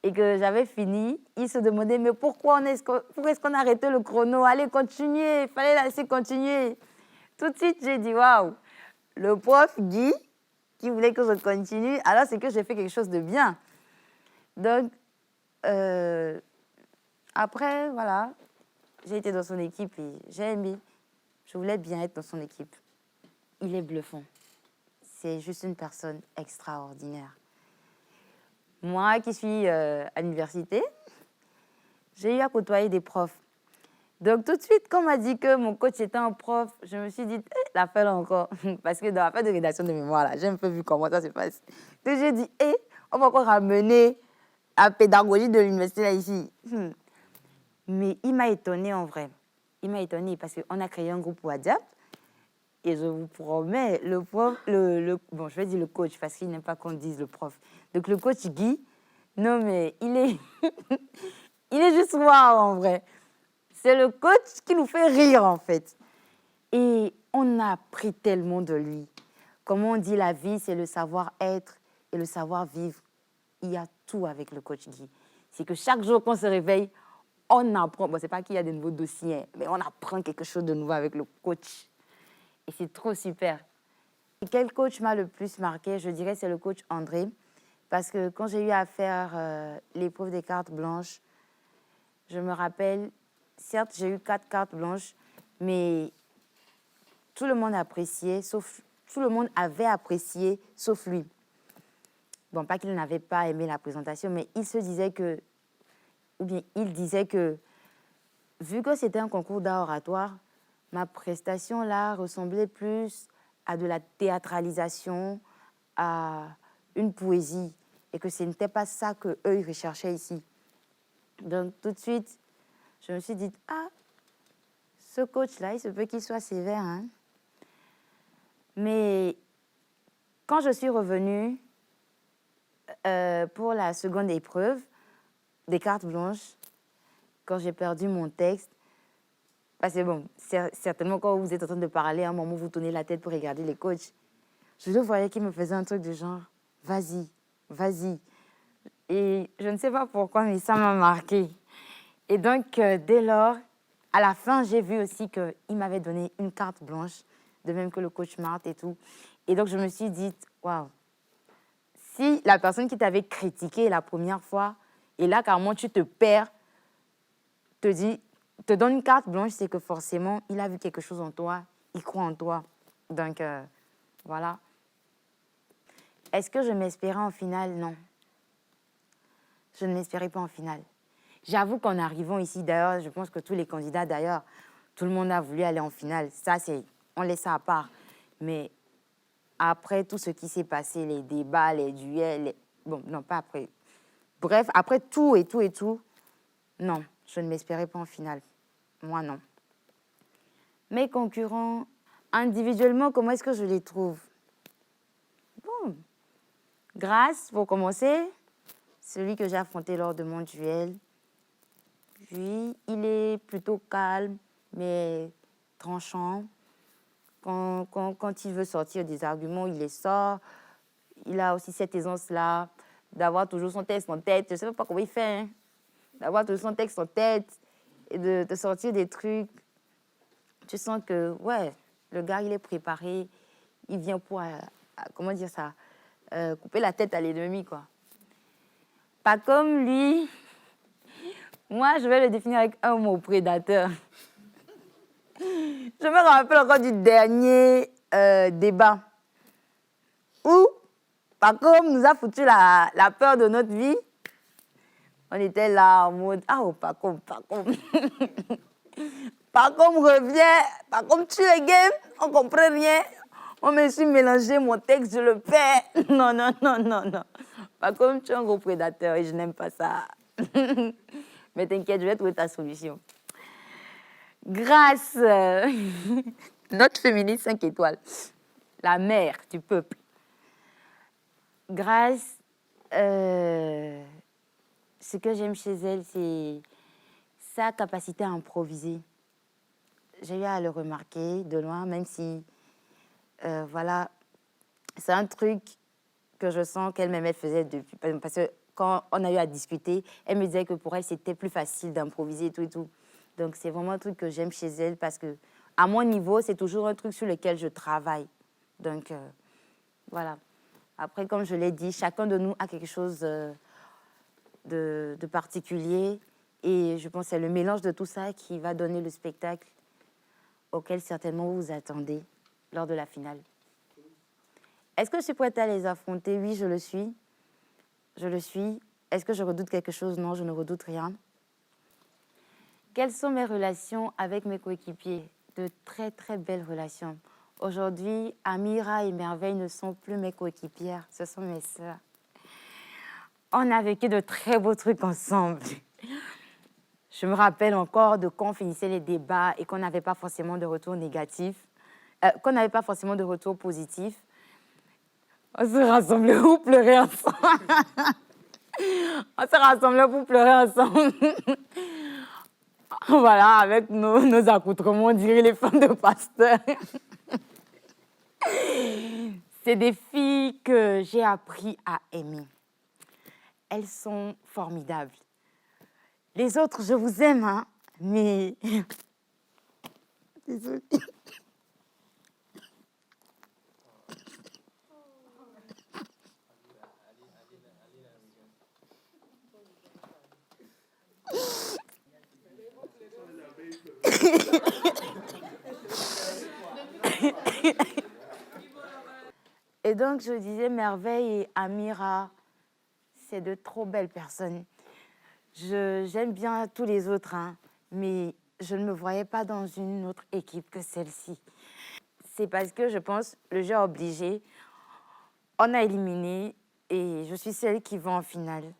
et que j'avais fini, il se demandait, mais pourquoi est-ce qu'on a arrêté le chrono? Allez, continuez, il fallait la laisser continuer. Tout de suite, j'ai dit, waouh, le prof Guy, qui voulait que je continue, alors c'est que j'ai fait quelque chose de bien. Donc, après, voilà, j'ai été dans son équipe et j'ai aimé. Je voulais bien être dans son équipe. Il est bluffant. C'est juste une personne extraordinaire. Moi qui suis à l'université, j'ai eu à côtoyer des profs. Donc, tout de suite, quand on m'a dit que mon coach était un prof, je me suis dit, la fête encore. Parce que dans la fête de rédaction de mémoire, là, j'ai un peu vu comment ça se passe. Donc, j'ai dit, on va encore ramener la pédagogie de l'université là, ici. Mais il m'a étonnée en vrai. Il m'a étonnée parce qu'on a créé un groupe WhatsApp. Et je vous promets, le prof, bon, je vais dire le coach parce qu'il n'aime pas qu'on dise le prof. Donc, le coach Guy, non, mais il est, il est juste waouh en vrai. C'est le coach qui nous fait rire en fait. Et on a appris tellement de lui. Comme on dit, la vie, c'est le savoir-être et le savoir-vivre. Il y a tout avec le coach Guy. C'est que chaque jour qu'on se réveille, on apprend. Bon, c'est pas qu'il y a des nouveaux dossiers, mais on apprend quelque chose de nouveau avec le coach. Et c'est trop super. Et quel coach m'a le plus marqué? Je dirais c'est le coach André. Parce que quand j'ai eu à faire l'épreuve des cartes blanches, je me rappelle, certes, j'ai eu 4 cartes blanches, mais tout le monde appréciait, tout le monde avait apprécié, sauf lui. Bon, pas qu'il n'avait pas aimé la présentation, mais il se disait que, ou bien il disait que, vu que c'était un concours d'art oratoire, ma prestation là ressemblait plus à de la théâtralisation, à une poésie, et que ce n'était pas ça qu'eux, ils recherchaient ici. Donc, tout de suite, je me suis dit, ah, ce coach-là, il se peut qu'il soit sévère, hein. Mais quand je suis revenue pour la seconde épreuve des cartes blanches, quand j'ai perdu mon texte, parce que bon, certainement quand vous êtes en train de parler, à un moment, vous tournez la tête pour regarder les coachs. Je le voyais qu'il me faisait un truc du genre, vas-y, vas-y. Et je ne sais pas pourquoi, mais ça m'a marqué. Et donc, dès lors, à la fin, j'ai vu aussi qu'il m'avait donné une carte blanche, de même que le coach Marthe et tout. Et donc, je me suis dit, waouh, si la personne qui t'avait critiqué la première fois, et là, carrément, tu te perds, te donne une carte blanche, c'est que forcément, il a vu quelque chose en toi, il croit en toi. Donc, voilà. Est-ce que je m'espérais en finale? Non. Je ne m'espérais pas en finale. J'avoue qu'en arrivant ici, d'ailleurs, je pense que tous les candidats, d'ailleurs, tout le monde a voulu aller en finale. Ça, on laisse ça à part. Mais après tout ce qui s'est passé, les débats, les duels, bon, non, pas après. Bref, après tout et tout et tout, non, je ne m'espérais pas en finale. Moi, non. Mes concurrents, individuellement, comment est-ce que je les trouve? Bon, Grâce, pour commencer, celui que j'ai affronté lors de mon duel. Lui, il est plutôt calme, mais tranchant. Quand il veut sortir des arguments, il les sort. Il a aussi cette aisance-là d'avoir toujours son texte en tête. Je ne sais pas comment il fait, hein. D'avoir toujours son texte en tête et de sortir des trucs. Tu sens que, ouais, le gars, il est préparé. Il vient pour, comment dire ça, couper la tête à l'ennemi, quoi. Pas comme lui. Moi, je vais le définir avec un mot, prédateur. Je me rappelle encore du dernier débat où Pacom nous a foutu la peur de notre vie. On était là en mode, ah oh, Pacom. Pacom revient, Pacom tue les games, on ne comprend rien. On me suis mélangé mon texte, je le perds. Non. Pacom, tu es un gros prédateur et je n'aime pas ça. Mais t'inquiète, je vais trouver ta solution. Grâce, notre féministe 5 étoiles, la mère du peuple. Grâce, ce que j'aime chez elle, c'est sa capacité à improviser. J'ai eu à le remarquer de loin, même si, voilà, c'est un truc que je sens qu'elle-même elle faisait depuis. Parce que quand on a eu à discuter, elle me disait que pour elle, c'était plus facile d'improviser et tout et tout. Donc, c'est vraiment un truc que j'aime chez elle parce que, à mon niveau, c'est toujours un truc sur lequel je travaille. Donc, voilà. Après, comme je l'ai dit, chacun de nous a quelque chose de particulier. Et je pense que c'est le mélange de tout ça qui va donner le spectacle auquel certainement vous vous attendez lors de la finale. Est-ce que je suis prête à les affronter? Oui, je le suis. Je le suis. Est-ce que je redoute quelque chose? Non, je ne redoute rien. Quelles sont mes relations avec mes coéquipiers? De très, très belles relations. Aujourd'hui, Amira et Merveille ne sont plus mes coéquipières, ce sont mes sœurs. On a vécu de très beaux trucs ensemble. Je me rappelle encore de quand on finissait les débats et qu'on n'avait pas forcément de retour négatif. qu'on n'avait pas forcément de retour positif, on se rassemblait pour pleurer ensemble. On se rassemblait pour pleurer ensemble. Voilà, avec nos accoutrements, on dirait les femmes de pasteur. C'est des filles que j'ai appris à aimer. Elles sont formidables. Les autres, je vous aime, hein, mais... Désolée. Et donc, je disais, Merveille et Amira, c'est de trop belles personnes. J'aime bien tous les autres, hein, mais je ne me voyais pas dans une autre équipe que celle-ci. C'est parce que je pense le jeu a obligé. On a éliminé et je suis celle qui va en finale.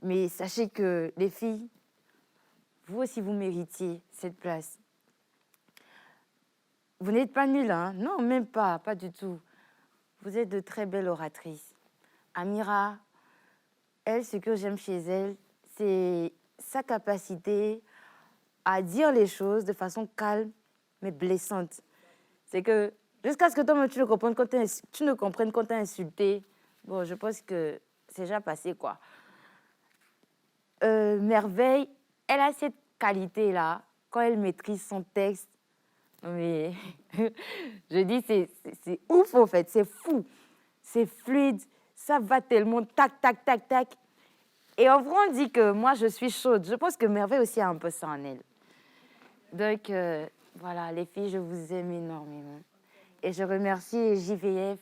Mais sachez que les filles, vous aussi, vous méritiez cette place. Vous n'êtes pas nulles, hein? Non, même pas, pas du tout. Vous êtes de très belles oratrices. Amira, elle, ce que j'aime chez elle, c'est sa capacité à dire les choses de façon calme, mais blessante. C'est que jusqu'à ce que toi, tu ne comprennes quand tu as insulté, bon, je pense que c'est déjà passé, quoi. Merveille, elle a cette qualité-là, quand elle maîtrise son texte. Mais je dis, c'est ouf, en fait, c'est fou. C'est fluide, ça va tellement tac, tac, tac, tac. Et en vrai, on dit que moi, je suis chaude. Je pense que Merveille aussi a un peu ça en elle. Donc, voilà, les filles, je vous aime énormément. Et je remercie JVF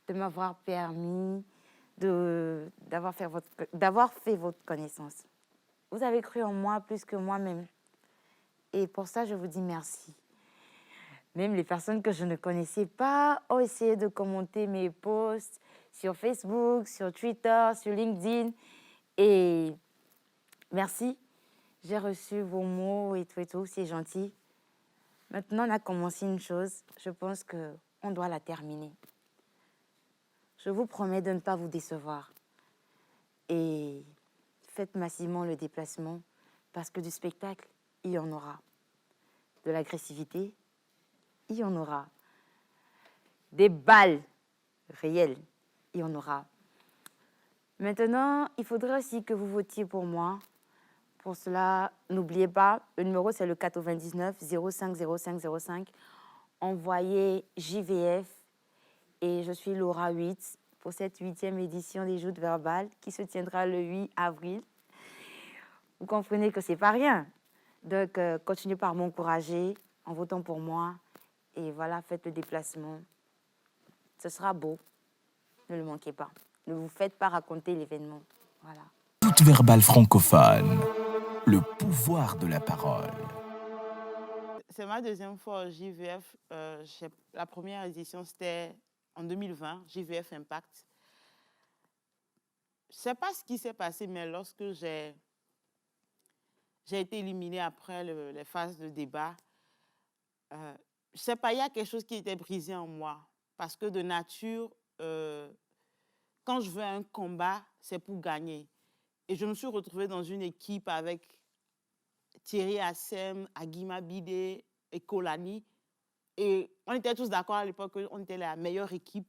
de m'avoir permis d'avoir fait votre connaissance. Vous avez cru en moi plus que moi-même. Et pour ça, je vous dis merci. Même les personnes que je ne connaissais pas ont essayé de commenter mes posts sur Facebook, sur Twitter, sur LinkedIn. Et merci. J'ai reçu vos mots et tout, c'est gentil. Maintenant, on a commencé une chose. Je pense qu'on doit la terminer. Je vous promets de ne pas vous décevoir. Et faites massivement le déplacement parce que du spectacle, il y en aura. De l'agressivité, il y en aura. Des balles réelles, il y en aura. Maintenant, il faudrait aussi que vous votiez pour moi. Pour cela, n'oubliez pas, le numéro c'est le 99 05 05 05. Envoyez JVF et je suis Laura 8 pour cette 8e édition des Joutes verbales qui se tiendra le 8 avril. Vous comprenez que c'est pas rien. Donc, continuez par m'encourager en votant pour moi. Et voilà, faites le déplacement. Ce sera beau. Ne le manquez pas. Ne vous faites pas raconter l'événement. Voilà. Joutes verbales francophones. Le pouvoir de la parole. C'est ma deuxième fois au JVF. La première édition, c'était en 2020, JVF Impact. Je ne sais pas ce qui s'est passé, mais lorsque j'ai été éliminée après les phases de débat, je ne sais pas, il y a quelque chose qui était brisé en moi. Parce que de nature, quand je veux un combat, c'est pour gagner. Et je me suis retrouvée dans une équipe avec Thierry Assem, Aguima Bidé et Kolani. Et on était tous d'accord à l'époque qu'on était la meilleure équipe.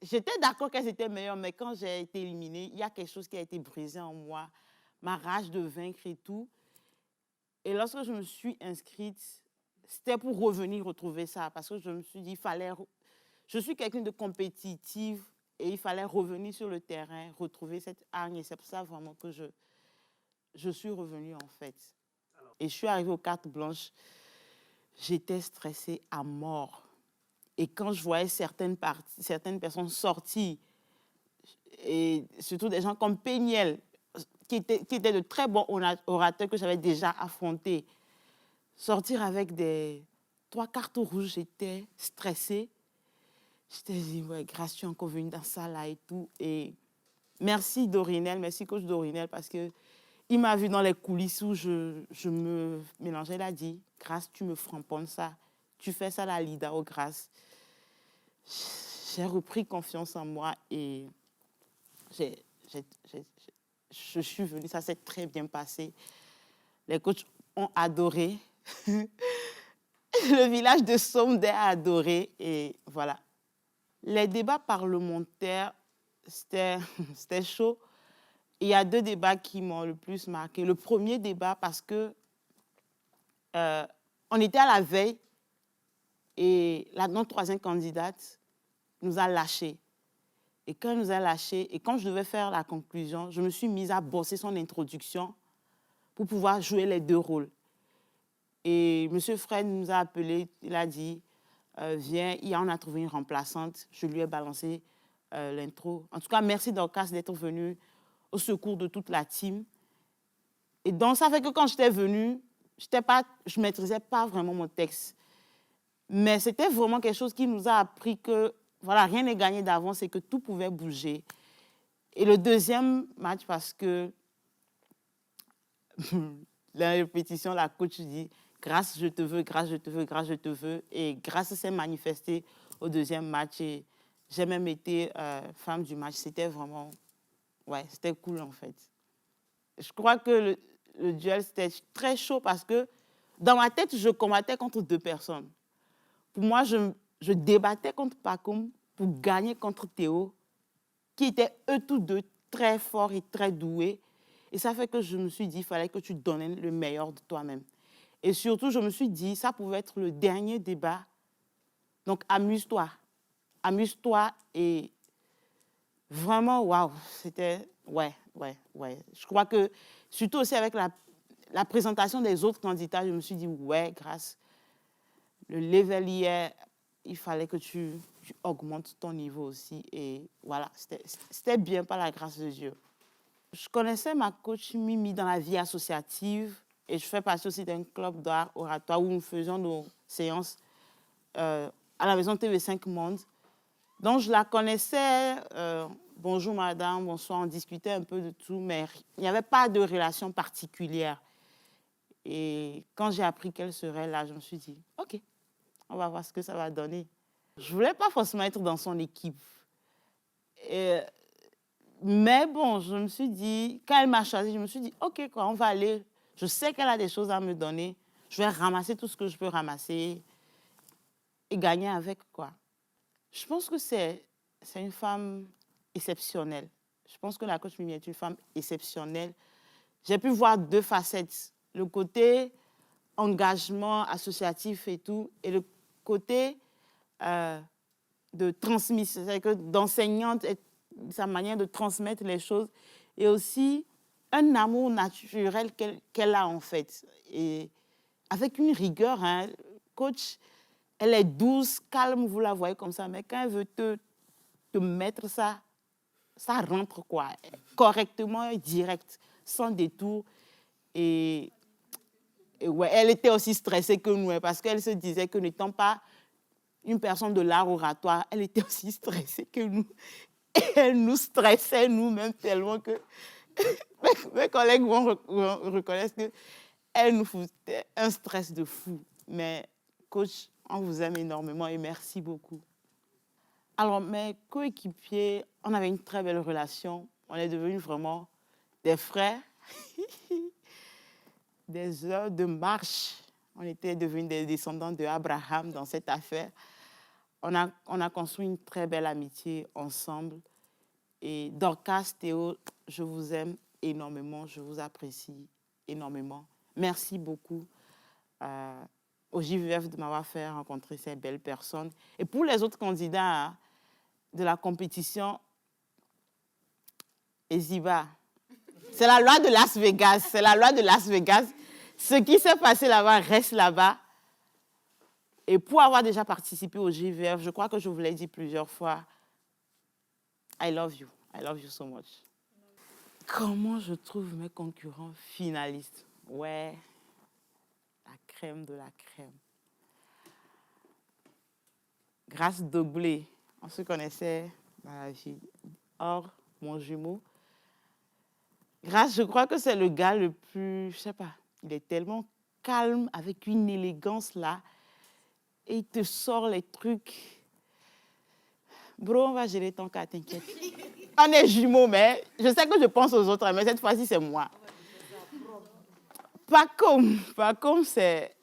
J'étais d'accord qu'elles étaient meilleures, mais quand j'ai été éliminée, il y a quelque chose qui a été brisé en moi. Ma rage de vaincre et tout. Et lorsque je me suis inscrite, c'était pour revenir retrouver ça. Parce que je me suis dit, je suis quelqu'un de compétitive et il fallait revenir sur le terrain, retrouver cette hargne. Et c'est pour ça vraiment que je suis revenue en fait. Et je suis arrivée aux cartes blanches. J'étais stressée à mort. Et quand je voyais certaines personnes sortir, et surtout des gens comme Péniel, qui étaient de très bons orateurs que j'avais déjà affrontés, sortir avec 3 cartes rouges, j'étais stressée. J'étais dit, ouais, grâce, tu es encore venue dans ça là et tout. Et merci Dorinel, merci coach Dorinel, parce que il m'a vu dans les coulisses où je me mélangeais. Il a dit, grâce, tu me framponnes ça. tu fais ça, la Lida, au Grâce. J'ai repris confiance en moi et je suis venue, ça s'est très bien passé. Les coachs ont adoré. Le village de Somdé a adoré et voilà. Les débats parlementaires, c'était chaud. Il y a 2 débats qui m'ont le plus marqué. Le premier débat parce que on était à la veille et notre 3e candidate nous a lâchés. Et quand elle nous a lâchés, et quand je devais faire la conclusion, je me suis mise à bosser son introduction pour pouvoir jouer les 2 rôles. Et M. Fred nous a appelés, il a dit, viens, on a trouvé une remplaçante. Je lui ai balancé l'intro. En tout cas, merci Dorcas d'être venu au secours de toute la team. Et donc, ça fait que quand j'étais venue, je ne maîtrisais pas vraiment mon texte. Mais c'était vraiment quelque chose qui nous a appris que voilà, rien n'est gagné d'avance et que tout pouvait bouger. Et le deuxième match, parce que la répétition, la coach dit « Grâce, je te veux, grâce, je te veux, grâce, je te veux ». Et Grâce s'est manifestée au deuxième match. Et j'ai même été femme du match. C'était vraiment... Ouais, c'était cool, en fait. Je crois que le duel, c'était très chaud parce que dans ma tête, je combattais contre 2 personnes. Pour moi, je débattais contre Pacoum pour gagner contre Théo, qui étaient eux tous 2 très forts et très doués. Et ça fait que je me suis dit, il fallait que tu donnes le meilleur de toi-même. Et surtout, je me suis dit, ça pouvait être le dernier débat. Donc, amuse-toi. Amuse-toi et vraiment, waouh, c'était... Ouais. Je crois que, surtout aussi avec la présentation des autres candidats, je me suis dit, ouais, Grâce, le level hier, il fallait que tu augmentes ton niveau aussi. Et voilà, c'était bien par la grâce de Dieu. Je connaissais ma coach Mimi dans la vie associative et je fais partie aussi d'un club d'art oratoire où nous faisions nos séances à la maison TV5 Monde. Donc, je la connaissais. Bonjour madame, bonsoir, on discutait un peu de tout, mais il n'y avait pas de relation particulière. Et quand j'ai appris qu'elle serait là, je me suis dit, OK, on va voir ce que ça va donner. Je ne voulais pas forcément être dans son équipe. Mais bon, je me suis dit, quand elle m'a choisi, je me suis dit, OK, quoi, on va aller. Je sais qu'elle a des choses à me donner. Je vais ramasser tout ce que je peux ramasser et gagner avec, quoi. Je pense que c'est une femme exceptionnelle. Je pense que la coach Mimi est une femme exceptionnelle. J'ai pu voir 2 facettes. Le côté engagement associatif et tout, et le côté de transmission, c'est-à-dire que d'enseignante, sa manière de transmettre les choses, et aussi un amour naturel qu'elle a en fait. Et avec une rigueur, hein, coach, elle est douce, calme, vous la voyez comme ça, mais quand elle veut te mettre ça rentre quoi, correctement et direct, sans détour. Et ouais, elle était aussi stressée que nous, parce qu'elle se disait que n'étant pas une personne de l'art oratoire, elle était aussi stressée que nous. Et elle nous stressait nous-mêmes tellement que mes collègues vont reconnaître qu'elle nous foutait un stress de fou. Mais coach, on vous aime énormément et merci beaucoup. Alors, mes coéquipiers, on avait une très belle relation. On est devenus vraiment des frères. Des heures de marche. On était devenus des descendants d'Abraham dans cette affaire. On a construit une très belle amitié ensemble. Et Dorcas, Théo, je vous aime énormément, je vous apprécie énormément. Merci beaucoup au JVF de m'avoir fait rencontrer ces belles personnes. Et pour les autres candidats de la compétition, Eziba, c'est la loi de Las Vegas, c'est la loi de Las Vegas. Ce qui s'est passé là-bas reste là-bas. Et pour avoir déjà participé au JVF, je crois que je vous l'ai dit plusieurs fois, I love you so much. Comment je trouve mes concurrents finalistes? Ouais, la crème de la crème. Grâce Doglé, on se connaissait dans la vie. Or, mon jumeau. Grâce, je crois que c'est le gars le plus, je sais pas, il est tellement calme, avec une élégance là. et il te sort les trucs. Bro, on va gérer ton cas, t'inquiète. On est jumeaux, mais je sais que je pense aux autres, mais cette fois-ci, c'est moi. Pacôme, c'est...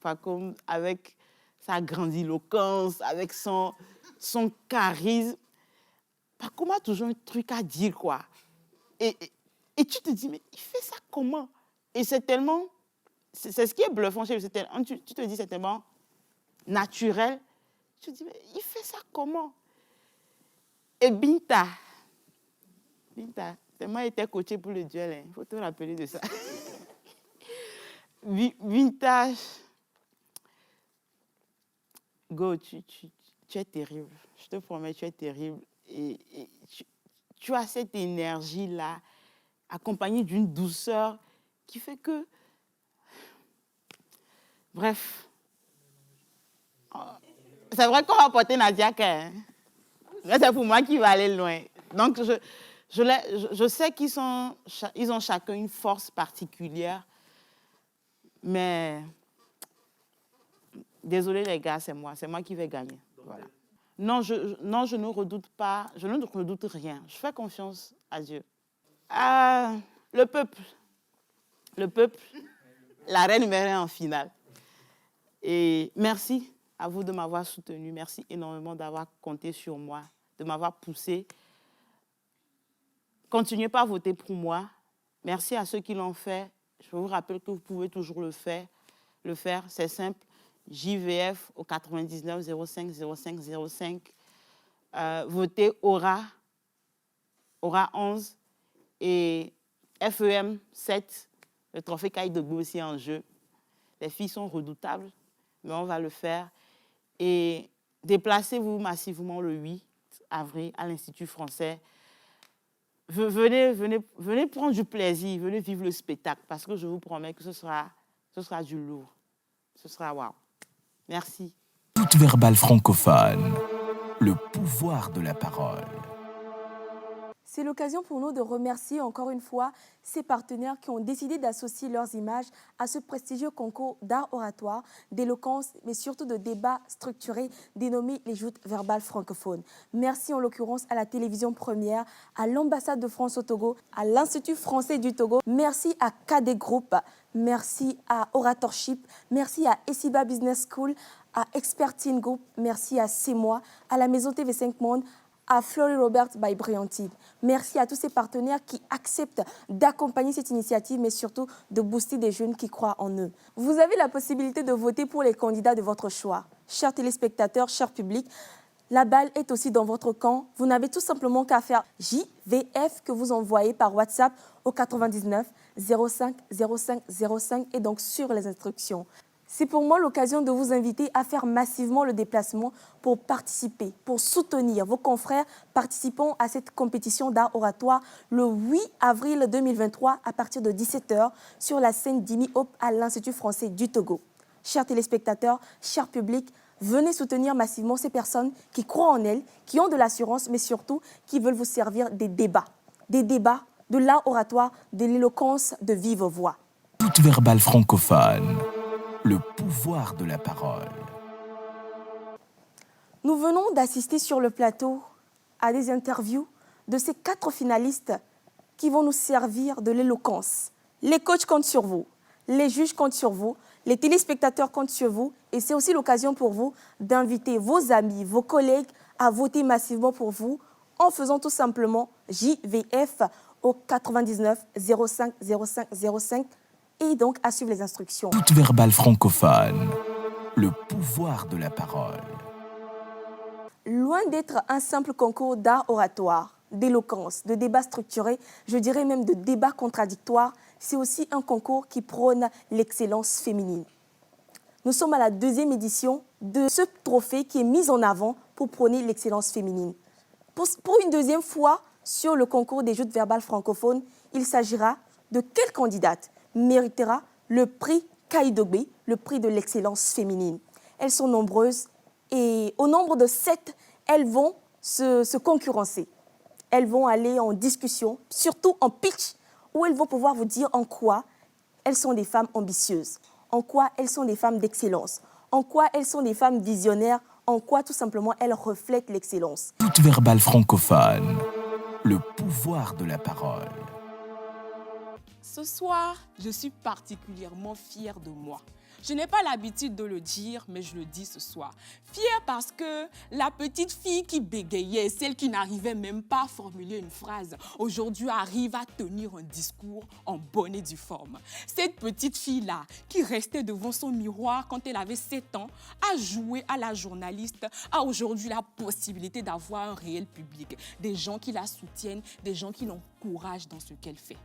Pacôme, avec sa grandiloquence, avec son charisme. Pacôme a toujours un truc à dire, quoi. Et tu te dis, mais il fait ça comment? Et c'est tellement... C'est ce qui est bluffant chez lui. Tu te dis, c'est tellement naturel. Tu te dis, mais il fait ça comment? Et Binta, tellement elle était coachée pour le duel. Il faut te rappeler de ça. Binta, go, tu es terrible. Je te promets, tu es terrible. Et tu as cette énergie-là, accompagnée d'une douceur qui fait que... Bref. C'est vrai qu'on va porter Nadia, hein? Mais c'est pour moi qui va aller loin. Donc, je sais qu'ils ont chacun une force particulière. Mais, désolé les gars, c'est moi qui vais gagner. Voilà. Non, je ne redoute pas, je ne redoute rien. Je fais confiance à Dieu. Le peuple, la reine mère en finale. Et merci à vous de m'avoir soutenu. Merci énormément d'avoir compté sur moi, de m'avoir poussé. Continuez pas à voter pour moi. Merci à ceux qui l'ont fait. Je vous rappelle que vous pouvez toujours le faire. C'est simple. JVF au 99 05 05 05. Votez Aura 11 et FEM 7. Le trophée Caille de Gou aussi en jeu. Les filles sont redoutables, mais on va le faire. Et déplacez-vous massivement le 8 avril à l'Institut français. Venez prendre du plaisir, venez vivre le spectacle, parce que je vous promets que ce sera du lourd. Ce sera waouh. Merci. Toute verbale francophone, le pouvoir de la parole. C'est l'occasion pour nous de remercier encore une fois ces partenaires qui ont décidé d'associer leurs images à ce prestigieux concours d'art oratoire, d'éloquence, mais surtout de débat structuré dénommé les joutes verbales francophones. Merci en l'occurrence à la télévision première, à l'ambassade de France au Togo, à l'Institut français du Togo. Merci à KD Group, merci à Oratorship, merci à Esiba Business School, à Expertine Group, merci à C'est moi, à la Maison TV5 Monde, à Flory Robert by Briantide. Merci à tous ces partenaires qui acceptent d'accompagner cette initiative, mais surtout de booster des jeunes qui croient en eux. Vous avez la possibilité de voter pour les candidats de votre choix. Chers téléspectateurs, chers publics, la balle est aussi dans votre camp. Vous n'avez tout simplement qu'à faire JVF que vous envoyez par WhatsApp au 99 05 05 05 et donc sur les instructions. C'est pour moi l'occasion de vous inviter à faire massivement le déplacement pour participer, pour soutenir vos confrères participant à cette compétition d'art oratoire le 8 avril 2023 à partir de 17h sur la scène d'Imi Hope à l'Institut français du Togo. Chers téléspectateurs, chers publics, venez soutenir massivement ces personnes qui croient en elles, qui ont de l'assurance, mais surtout qui veulent vous servir des débats, de l'art oratoire, de l'éloquence de vive voix. Toute verbale francophone, le pouvoir de la parole. Nous venons d'assister sur le plateau à des interviews de ces 4 finalistes qui vont nous servir de l'éloquence. Les coachs comptent sur vous, les juges comptent sur vous, les téléspectateurs comptent sur vous et c'est aussi l'occasion pour vous d'inviter vos amis, vos collègues à voter massivement pour vous en faisant tout simplement JVF au 99 05 05 05 et donc à suivre les instructions. Toute verbale francophone, le pouvoir de la parole. Loin d'être un simple concours d'art oratoire, d'éloquence, de débat structuré, je dirais même de débat contradictoire, c'est aussi un concours qui prône l'excellence féminine. Nous sommes à la 2e édition de ce trophée qui est mis en avant pour prôner l'excellence féminine. Pour une 2e fois sur le concours des joutes verbales francophones, il s'agira de quelle candidate méritera le prix Kaidogbe, le prix de l'excellence féminine. Elles sont nombreuses et au nombre de 7, elles vont se concurrencer. Elles vont aller en discussion, surtout en pitch, où elles vont pouvoir vous dire en quoi elles sont des femmes ambitieuses, en quoi elles sont des femmes d'excellence, en quoi elles sont des femmes visionnaires, en quoi tout simplement elles reflètent l'excellence. Écoute verbale francophone, le pouvoir de la parole. Ce soir, je suis particulièrement fière de moi. Je n'ai pas l'habitude de le dire, mais je le dis ce soir. Fière parce que la petite fille qui bégayait, celle qui n'arrivait même pas à formuler une phrase, aujourd'hui arrive à tenir un discours en bonne et due forme. Cette petite fille-là, qui restait devant son miroir quand elle avait 7 ans, a joué à la journaliste, a aujourd'hui la possibilité d'avoir un réel public, des gens qui la soutiennent, des gens qui l'encouragent dans ce qu'elle fait.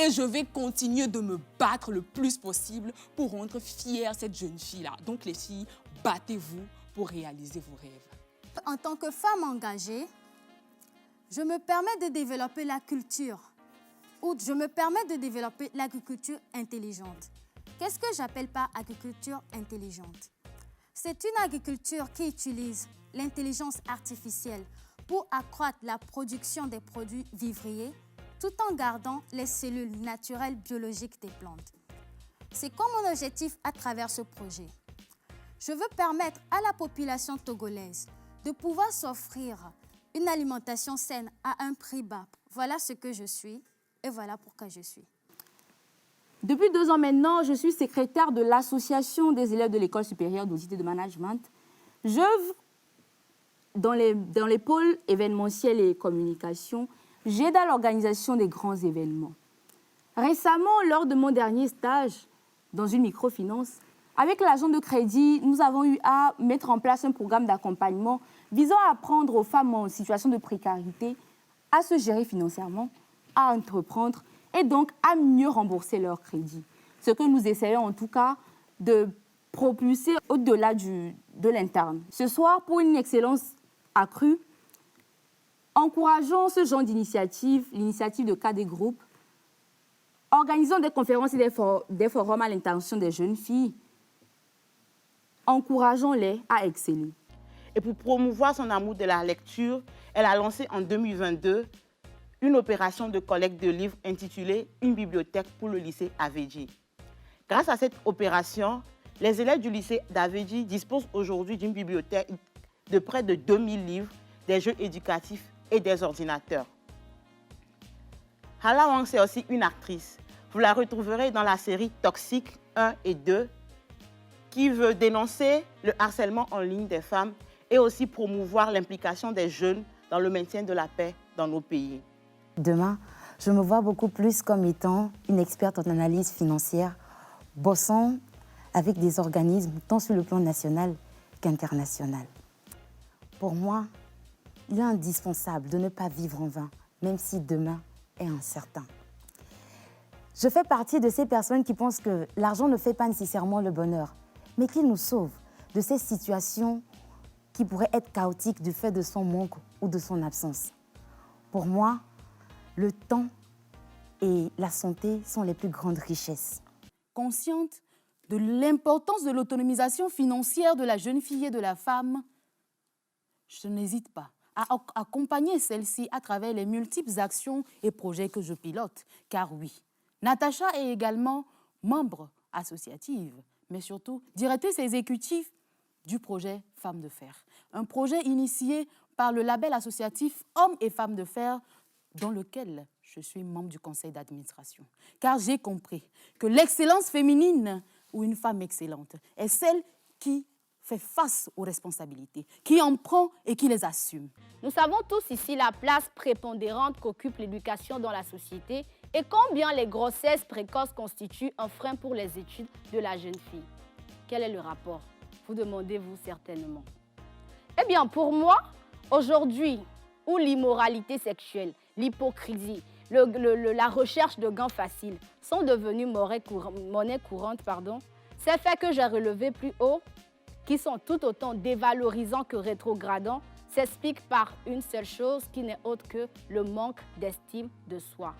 Et je vais continuer de me battre le plus possible pour rendre fière cette jeune fille-là. Donc les filles, battez-vous pour réaliser vos rêves. En tant que femme engagée, je me permets de développer la culture, ou je me permets de développer l'agriculture intelligente. Qu'est-ce que j'appelle par agriculture intelligente? C'est une agriculture qui utilise l'intelligence artificielle pour accroître la production des produits vivriers, tout en gardant les cellules naturelles biologiques des plantes. C'est comme mon objectif à travers ce projet. Je veux permettre à la population togolaise de pouvoir s'offrir une alimentation saine à un prix bas. Voilà ce que je suis et voilà pourquoi je suis. Depuis 2 ans maintenant, je suis secrétaire de l'association des élèves de l'École supérieure d'audit et de management. J'œuvre dans les pôles événementiels et communication. J'aide à l'organisation des grands événements. Récemment, lors de mon dernier stage dans une microfinance, avec l'agent de crédit, nous avons eu à mettre en place un programme d'accompagnement visant à apprendre aux femmes en situation de précarité à se gérer financièrement, à entreprendre et donc à mieux rembourser leur crédit. Ce que nous essayons en tout cas de propulser au-delà de l'interne. Ce soir, pour une excellence accrue, encourageons ce genre d'initiative, l'initiative de KD Group, organisons des conférences et des forums à l'intention des jeunes filles, encourageons-les à exceller. Et pour promouvoir son amour de la lecture, elle a lancé en 2022 une opération de collecte de livres intitulée « Une bibliothèque pour le lycée Avedji ». Grâce à cette opération, les élèves du lycée d'Avedji disposent aujourd'hui d'une bibliothèque de près de 2000 livres, des jeux éducatifs et des ordinateurs. Hala Wang, c'est aussi une actrice. Vous la retrouverez dans la série Toxique 1 et 2, qui veut dénoncer le harcèlement en ligne des femmes et aussi promouvoir l'implication des jeunes dans le maintien de la paix dans nos pays. Demain, je me vois beaucoup plus comme étant une experte en analyse financière, bossant avec des organismes tant sur le plan national qu'international. Pour moi, il est indispensable de ne pas vivre en vain, même si demain est incertain. Je fais partie de ces personnes qui pensent que l'argent ne fait pas nécessairement le bonheur, mais qu'il nous sauve de ces situations qui pourraient être chaotiques du fait de son manque ou de son absence. Pour moi, le temps et la santé sont les plus grandes richesses. Consciente de l'importance de l'autonomisation financière de la jeune fille et de la femme, je n'hésite pas à accompagner celle-ci à travers les multiples actions et projets que je pilote. Car oui, Natacha est également membre associative, mais surtout directrice exécutive du projet Femmes de Fer. Un projet initié par le label associatif Hommes et Femmes de Fer, dans lequel je suis membre du conseil d'administration. Car j'ai compris que l'excellence féminine ou une femme excellente est celle qui fait face aux responsabilités, qui en prend et qui les assume. Nous savons tous ici la place prépondérante qu'occupe l'éducation dans la société et combien les grossesses précoces constituent un frein pour les études de la jeune fille. Quel est le rapport? Vous demandez-vous certainement. Eh bien, pour moi, aujourd'hui, où l'immoralité sexuelle, l'hypocrisie, la recherche de gains faciles sont devenues monnaie courante, ces faits que j'ai relevés plus haut, qui sont tout autant dévalorisants que rétrogradants, s'expliquent par une seule chose qui n'est autre que le manque d'estime de soi.